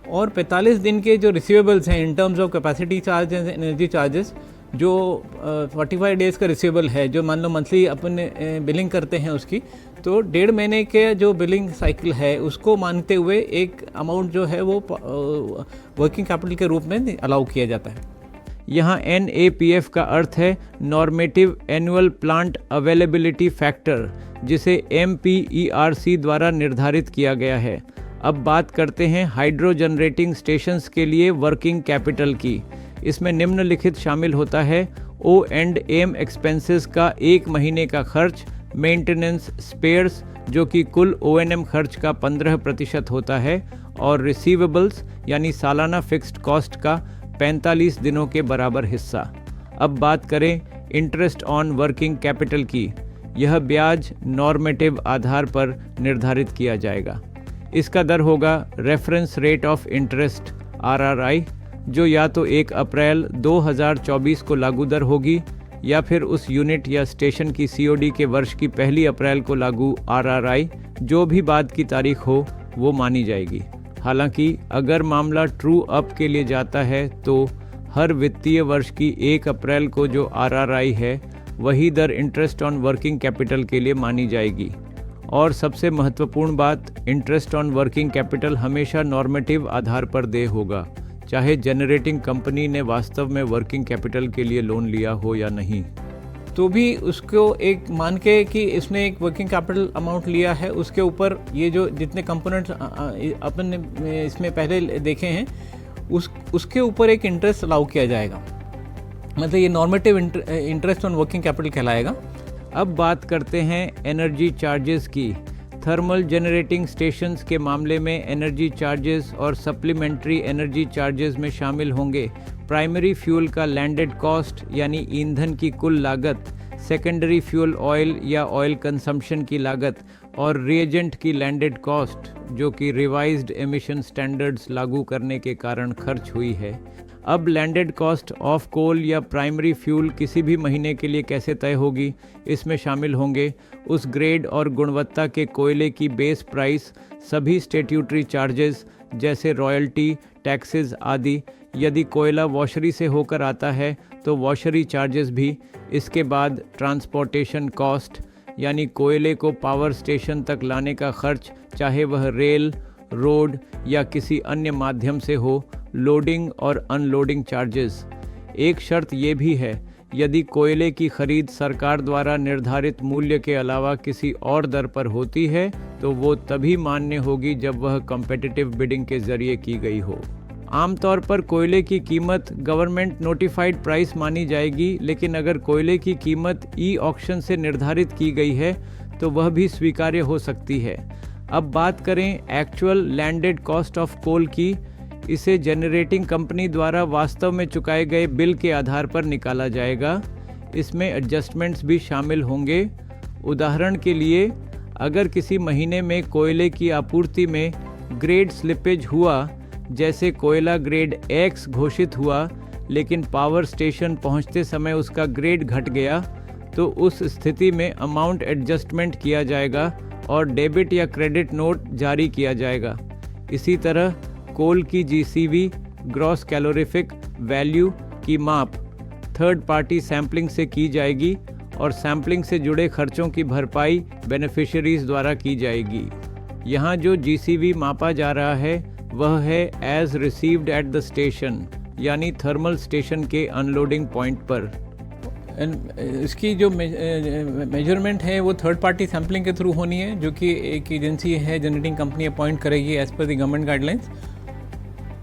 और 45 दिन के जो रिसीवेबल्स हैं in terms of capacity charges energy charges, जो 45 डेज़ का रिसीवेबल है, जो मान लो मंथली अपन बिलिंग करते हैं उसकी, तो 1.5 महीने के जो बिलिंग साइकिल है उसको मानते हुए एक अमाउंट जो है वो वर्किंग कैपिटल के रूप में अलाउ किया जाता है। यहाँ NAPF का अर्थ है normative annual plant availability factor, जिसे MPERC द्वारा निर्धारित किया गया है। अब बात करते हैं हाइड्रो जनरेटिंग स्टेशंस के लिए वर्किंग कैपिटल की। इसमें निम्नलिखित शामिल होता है O&M एक्सपेंसेस का 1 महीने का खर्च, मेंटेनेंस स्पेयर्स जो कि कुल O&M खर्च का 15% होता है, और रिसीवेबल्स यानी सालाना फिक्स्ड कॉस्ट का 45 दिनों के बराबर हिस्सा। अब बात करें इंटरेस्ट ऑन वर्किंग कैपिटल की। यह ब्याज नॉर्मेटिव आधार पर निर्धारित किया जाएगा। इसका दर होगा reference rate of interest RRI, जो या तो 1 अप्रैल 2024 को लागू दर होगी या फिर उस यूनिट या स्टेशन की COD के वर्ष की 1 अप्रैल को लागू RRI जो भी बाद की तारीख हो वो मानी जाएगी। हालांकि अगर मामला ट्रू अप के लिए जाता है तो हर वित्तीय वर्ष की 1 अप्रैल को जो RRI है वही दर इंटरेस्ट ऑन वर्किंग कैपिटल के लिए मानी जाएगी। और सबसे महत्वपूर्ण बात, इंटरेस्ट ऑन वर्किंग कैपिटल हमेशा नॉर्मेटिव आधार पर देय होगा, चाहे जनरेटिंग कंपनी ने वास्तव में वर्किंग कैपिटल के लिए लोन लिया हो या नहीं। तो भी उसको एक मान के कि इसने एक वर्किंग कैपिटल अमाउंट लिया है, उसके ऊपर ये जो जितने कंपोनेंट्स अपन ने इसमें पहले देखे हैं उसके ऊपर एक इंटरेस्ट अलाउ किया जाएगा, मतलब ये normative interest on working capital कहलाएगा। अब बात करते हैं एनर्जी चार्जेस की। थर्मल जनरेटिंग स्टेशंस के मामले में एनर्जी चार्जेस और सप्लीमेंट्री एनर्जी चार्जेस में शामिल होंगे प्राइमरी फ्यूल का लैंडेड कॉस्ट यानी ईंधन की कुल लागत, सेकेंडरी फ्यूल ऑयल या ऑयल कंजम्पशन की लागत और रिएजेंट की लैंडेड कॉस्ट जो कि रिवाइज्ड एमिशन स्टैंडर्ड्स लागू करने के कारण खर्च हुई है। अब लैंडेड कॉस्ट ऑफ कोल या प्राइमरी फ्यूल किसी भी महीने के लिए कैसे तय होगी, इसमें शामिल होंगे उस ग्रेड और गुणवत्ता के कोयले की बेस प्राइस, सभी स्टैट्यूटरी चार्जेस जैसे रॉयल्टी, टैक्सेस आदि। यदि कोयला वॉशरी से होकर आता है तो वॉशरी चार्जेस भी। इसके बाद ट्रांसपोर्टेशन कॉस्ट यानी कोयले को पावर स्टेशन तक लाने का खर्च, चाहे वह रेल, रोड या किसी अन्य माध्यम से हो, लोडिंग और अनलोडिंग चार्जेस। एक शर्त ये भी है, यदि कोयले की खरीद सरकार द्वारा निर्धारित मूल्य के अलावा किसी और दर पर होती है तो वो तभी मान्य होगी जब वह कॉम्पिटिटिव बिडिंग के जरिए की गई हो। आमतौर पर कोयले की कीमत गवर्नमेंट नोटिफाइड प्राइस मानी जाएगी, लेकिन अगर कोयले की कीमत ऑक्शन से निर्धारित की गई है तो वह भी स्वीकार्य हो सकती है। अब बात करें actual landed cost of coal की। इसे जनरेटिंग कंपनी द्वारा वास्तव में चुकाए गए बिल के आधार पर निकाला जाएगा। इसमें एडजस्टमेंट्स भी शामिल होंगे। उदाहरण के लिए, अगर किसी महीने में कोयले की आपूर्ति में ग्रेड स्लिपेज हुआ, जैसे कोयला ग्रेड X घोषित हुआ लेकिन पावर स्टेशन पहुंचते समय उसका ग्रेड घट गया, तो उस स्थिति में अमाउंट एडजस्टमेंट किया जाएगा और डेबिट या क्रेडिट नोट जारी किया जाएगा। इसी तरह कोल की GCV ग्रॉस कैलोरीफिक वैल्यू की माप थर्ड पार्टी सैम्पलिंग से की जाएगी और सैम्पलिंग से जुड़े खर्चों की भरपाई बेनिफिशियरीज द्वारा की जाएगी। यहाँ जो GCV मापा जा रहा है वह है as received at the station, यानी थर्मल स्टेशन के अनलोडिंग पॉइंट पर। इसकी जो मेजरमेंट है वो थर्ड पार्टी सैम्पलिंग के थ्रू होनी है, जो कि एक एजेंसी है जनरेटिंग कंपनी अपॉइंट करेगी as per the government guidelines.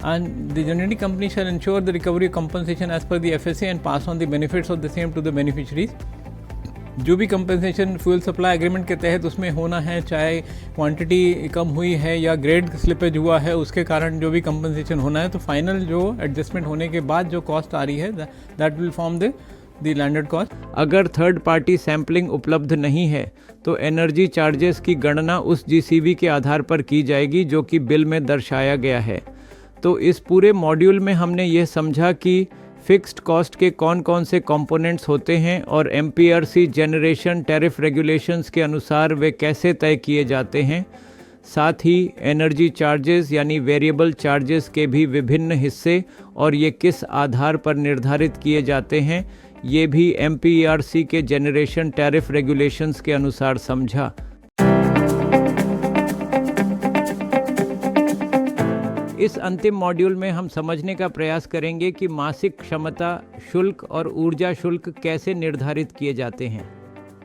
and the generating company shall ensure the recovery compensation as per the FSA and pass on the benefits of the same to the beneficiaries. जो भी compensation fuel supply agreement के तहत उसमें होना है, चाहे quantity कम हुई है या ग्रेड स्लिपेज हुआ है, उसके कारण जो भी कंपनसेशन होना है, तो फाइनल जो एडजस्टमेंट होने के बाद जो कॉस्ट आ रही है that will form the landed cost. अगर थर्ड पार्टी सैंपलिंग उपलब्ध नहीं है तो एनर्जी चार्जेस की गणना उस जीसीबी के आधार पर की जाएगी जो कि बिल में दर्शाया गया है. तो इस पूरे मॉड्यूल में हमने ये समझा कि फिक्स्ड कॉस्ट के कौन कौन से कंपोनेंट्स होते हैं और एमपीआरसी जनरेशन टैरिफ रेगुलेशंस के अनुसार वे कैसे तय किए जाते हैं. साथ ही एनर्जी चार्जेस यानी वेरिएबल चार्जेस के भी विभिन्न हिस्से और ये किस आधार पर निर्धारित किए जाते हैं, ये भी एमपीआरसी के जनरेशन टैरिफ रेगुलेशंस के अनुसार समझा. इस अंतिम मॉड्यूल में हम समझने का प्रयास करेंगे कि मासिक क्षमता शुल्क और ऊर्जा शुल्क कैसे निर्धारित किए जाते हैं.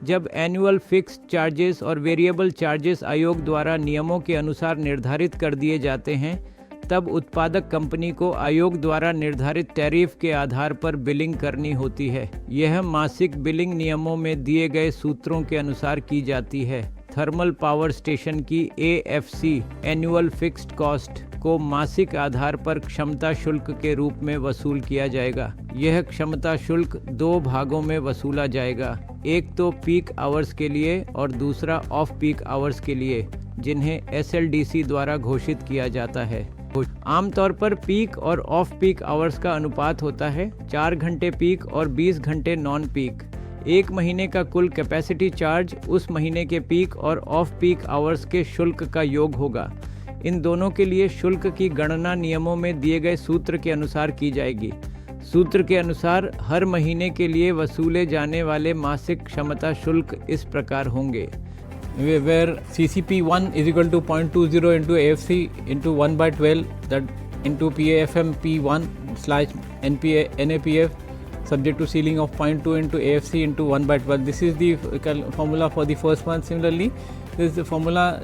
जब एनुअल फिक्स्ड चार्जेस और वेरिएबल चार्जेस आयोग द्वारा नियमों के अनुसार निर्धारित कर दिए जाते हैं, तब उत्पादक कंपनी को आयोग द्वारा निर्धारित टैरिफ के आधार पर बिलिंग करनी होती है. यह मासिक बिलिंग नियमों में दिए गए सूत्रों के अनुसार की जाती है. थर्मल पावर स्टेशन की AFC एनुअल फिक्स्ड कॉस्ट को मासिक आधार पर क्षमता शुल्क के रूप में वसूल किया जाएगा. यह क्षमता शुल्क 2 भागों में वसूला जाएगा. एक तो पीक आवर्स के लिए और दूसरा ऑफ पीक आवर्स के लिए, जिन्हें SLDC द्वारा घोषित किया जाता है. आमतौर पर पीक और ऑफ पीक आवर्स का अनुपात होता है 4 घंटे पीक और 20 घंटे नॉन पीक. एक महीने का कुल कैपेसिटी चार्ज उस महीने के पीक और ऑफ पीक आवर्स के शुल्क का योग होगा. इन दोनों के लिए शुल्क की गणना नियमों में दिए गए सूत्र के अनुसार की जाएगी. सूत्र के अनुसार हर महीने के लिए वसूले जाने वाले मासिक क्षमता शुल्क इस प्रकार होंगे. where CCP1 is equal to 0.20 into AFC into 1/12 that into PAFM P1 / NAPF subject to ceiling of 0.2 into AFC into 1/12. This is the formula for the first month. Similarly, this is the formula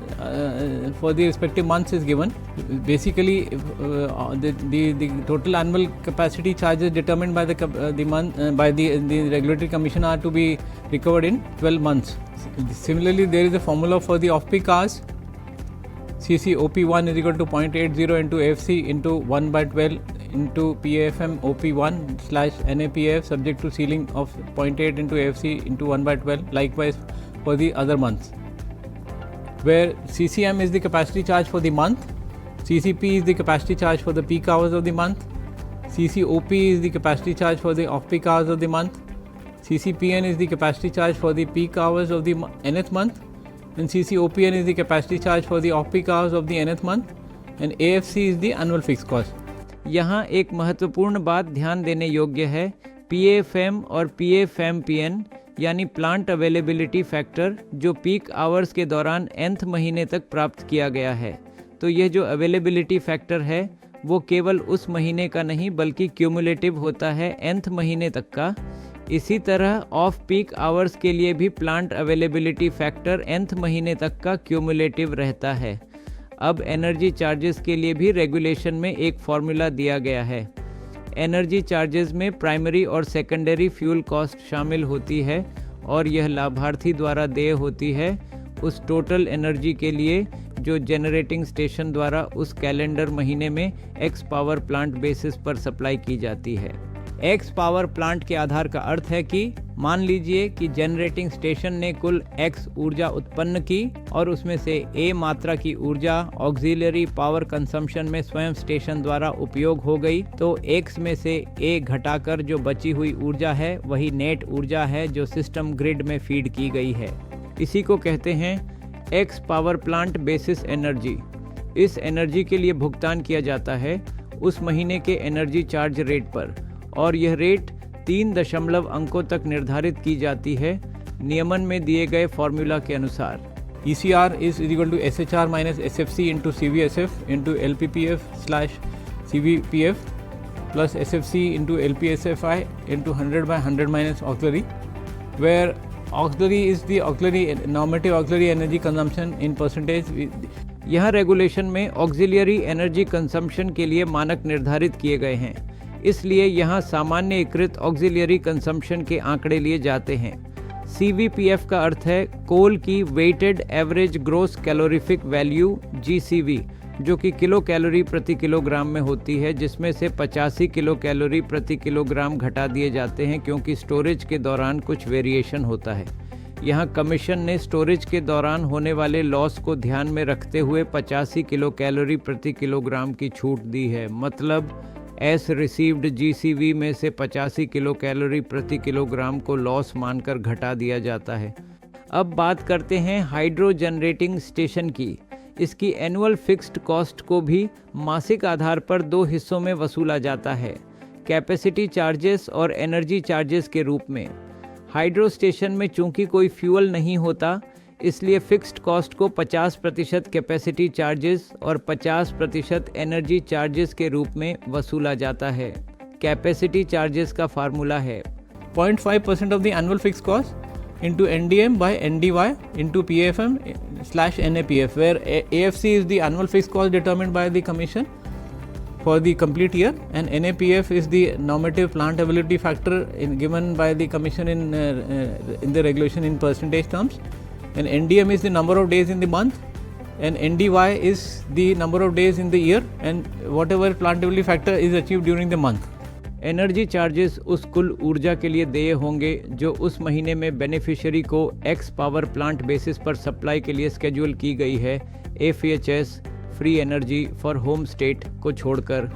for the respective months is given. Basically, the total annual capacity charges determined by the month by the regulatory commission are to be recovered in 12 months. Similarly, there is a formula for the off-peak hours. CCOP1 is equal to 0.80 into AFC into 1/12 into PAFM OP1 / NAPF subject to ceiling of 0.8 into AFC into 1/12. Likewise for the other months, where CCM is the capacity charge for the month, CCP is the capacity charge for the peak hours of the month, CCOP is the capacity charge for the off-peak hours of the month, CCPN is the capacity charge for the peak hours of the nth month, and CCOPN is the capacity charge for the off-peak hours of the nth month, and AFC is the annual fixed cost. यहाँ एक महत्वपूर्ण बात ध्यान देने योग्य है. PAFM और PAFM-PN यानी प्लांट अवेलेबिलिटी फैक्टर जो पीक आवर्स के दौरान nth महीने तक प्राप्त किया गया है. तो यह जो अवेलेबिलिटी फैक्टर है वो केवल उस महीने का नहीं बल्कि क्यूमुलेटिव होता है nth महीने तक का. इसी तरह ऑफ पीक आवर्स के लिए भी प्लांट अवेलेबिलिटी फैक्टर nth महीने तक का क्यूमुलेटिव रहता है. अब एनर्जी चार्जेस के लिए भी रेगुलेशन में एक फॉर्मूला दिया गया है. एनर्जी चार्जेस में प्राइमरी और सेकेंडरी फ्यूल कॉस्ट शामिल होती है और यह लाभार्थी द्वारा देय होती है उस टोटल एनर्जी के लिए जो जनरेटिंग स्टेशन द्वारा उस कैलेंडर महीने में एक्स पावर प्लांट बेसिस पर सप्लाई की जाती है. एक्स पावर प्लांट के आधार का अर्थ है कि मान लीजिए कि जनरेटिंग स्टेशन ने कुल एक्स ऊर्जा उत्पन्न की और उसमें से ए मात्रा की ऊर्जा ऑक्सिलरी पावर कंजम्पशन में स्वयं स्टेशन द्वारा उपयोग हो गई, तो एक्स में से ए घटाकर जो बची हुई ऊर्जा है वही नेट ऊर्जा है जो सिस्टम ग्रिड में फीड की गई है. इसी को कहते हैं x power plant basis energy. इस एनर्जी के लिए भुगतान किया जाता है उस महीने के एनर्जी चार्ज रेट पर और यह रेट 3 दशमलव अंकों तक निर्धारित की जाती है नियमन में दिए गए फॉर्मूला के अनुसार. ECR is equal to SHR minus SFC into CVSF into LPPF/CVPF plus SFC into LPSFI into 100/100 minus auxiliary, where auxiliary is the auxiliary normative auxiliary energy consumption in percentage. यहाँ रेगुलेशन में auxiliary energy consumption के लिए मानक निर्धारित किए गए हैं, इसलिए यहाँ सामान्यीकृत ऑक्सिलियरी कंजम्पशन के आंकड़े लिए जाते हैं। CVPF का अर्थ है कोल की weighted average gross calorific value GCV, जो कि किलो कैलोरी प्रति किलोग्राम में होती है, जिसमें से 85 किलो कैलोरी प्रति किलोग्राम घटा दिए जाते हैं क्योंकि स्टोरेज के दौरान कुछ वेरिएशन होता है। यहाँ कमीशन ने स्टोरेज के दौरान होने वाले लॉस को ध्यान में रखते हुए 85 किलो कैलोरी प्रति किलोग्राम की छूट दी है। मतलब एस रिसीव्ड GCV में से 85 किलो कैलोरी प्रति किलोग्राम को लॉस मानकर घटा दिया जाता है। अब बात करते हैं हाइड्रो जनरेटिंग स्टेशन की। इसकी एनुअल फिक्स्ड कॉस्ट को भी मासिक आधार पर 2 हिस्सों में वसूला जाता है, कैपेसिटी चार्जेस और एनर्जी चार्जेस के रूप में। हाइड्रो स्टेशन में चूंकि कोई फ्यूल नहीं होता, इसलिए फिक्स्ड कॉस्ट को 50% कैपेसिटी चार्जेस और 50% एनर्जी चार्जेस के रूप में वसूला जाता है। कैपेसिटी चार्जेस का फार्मूला है 0.5% of the annual fixed cost into NDM by NDY into PFM/NAPF, where AFC is the annual fixed cost determined by the Commission for the complete year, and NAPF is the normative plant availability factor given by the Commission in the regulation in percentage terms, and NDM is the number of days in the month, and NDY is the number of days in the year, and whatever plant availability factor is achieved during the month. Energy charges उस कुल ऊर्जा के लिए देय होंगे जो उस महीने में बेनिफिशियरी को एक्स पावर प्लांट बेसिस पर सप्लाई के लिए स्केड्यूल की गई है, AFHS free energy for home state को छोड़कर।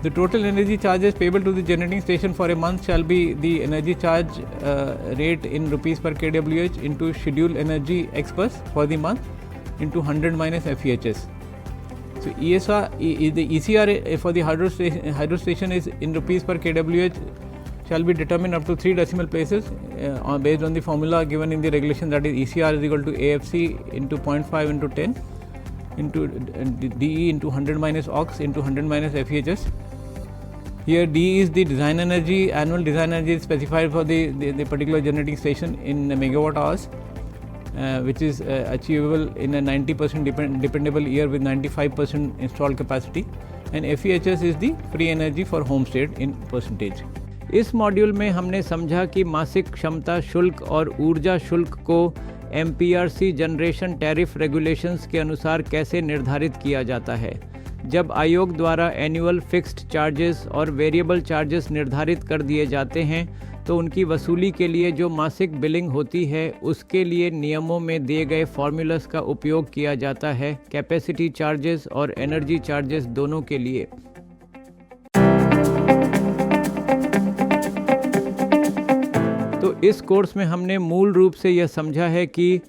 The total energy charges payable to the generating station for a month shall be the energy charge rate in rupees per kWh into scheduled energy express for the month into 100 minus FEHS. So the ECR for the hydro station is in rupees per kWh shall be determined up to 3 decimal places based on the formula given in the regulation, that is ECR is equal to AFC into 0.5 into 10 into DE into 100 minus ox into 100 minus FEHS. Here DE is the design energy, annual design energy is specified for the particular generating station in megawatt hours, which is achievable in a 90% dependable year with 95% installed capacity, and FEHS is the free energy for home state in percentage. इस module में हमने समझा कि मासिक क्षमता शुल्क और ऊर्जा शुल्क को MPRC जनरेशन टैरिफ रेगुलेशंस के अनुसार कैसे निर्धारित किया जाता है। जब आयोग द्वारा एनुअल फिक्स्ड चार्जेस और वेरिएबल चार्जेस निर्धारित कर दिए जाते हैं तो उनकी वसूली के लिए जो मासिक बिलिंग होती है उसके लिए नियमों में दिए गए फॉर्मूलास का उपयोग किया जाता है, कैपेसिटी चार्जेस और एनर्जी चार्जेस दोनों के लिए। तो इस कोर्स में हमने मूल रूप से यह समझा है कि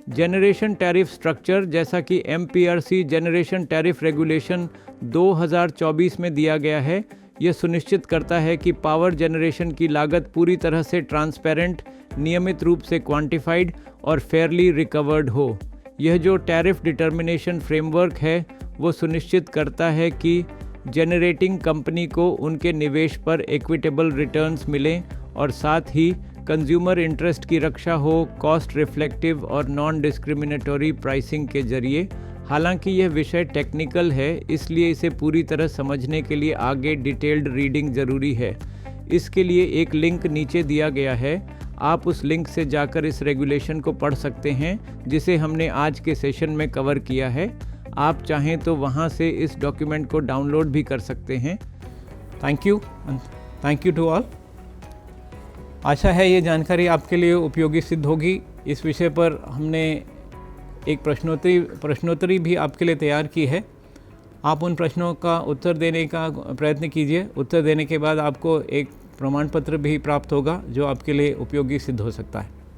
जनरेशन टैरिफ स्ट्रक्चर, जैसा कि MPRC जनरेशन टैरिफ रेगुलेशन 2024 में दिया गया है, यह सुनिश्चित करता है कि पावर जनरेशन की लागत पूरी तरह से ट्रांसपेरेंट, नियमित रूप से क्वांटिफाइड और फेयरली रिकवर्ड हो। यह जो टैरिफ डिटर्मिनेशन फ्रेमवर्क है वो सुनिश्चित करता है कि जनरेटिंग कंपनी को उनके निवेश पर इक्विटेबल रिटर्न्स मिलें और साथ ही कंज्यूमर इंटरेस्ट की रक्षा हो कॉस्ट रिफ्लेक्टिव और नॉन डिस्क्रिमिनेटरी प्राइसिंग के जरिए। हालांकि यह विषय टेक्निकल है, इसलिए इसे पूरी तरह समझने के लिए आगे डिटेल्ड रीडिंग ज़रूरी है। इसके लिए एक लिंक नीचे दिया गया है, आप उस लिंक से जाकर इस रेगुलेशन को पढ़ सकते हैं जिसे हमने आज के सेशन में कवर किया है। आप चाहें तो वहां से इस डॉक्यूमेंट को डाउनलोड भी कर सकते हैं। Thank you to all. आशा है ये जानकारी आपके लिए उपयोगी सिद्ध होगी। इस विषय पर हमने एक प्रश्नोत्तरी भी आपके लिए तैयार की है। आप उन प्रश्नों का उत्तर देने का प्रयत्न कीजिए। उत्तर देने के बाद आपको एक प्रमाण पत्र भी प्राप्त होगा जो आपके लिए उपयोगी सिद्ध हो सकता है।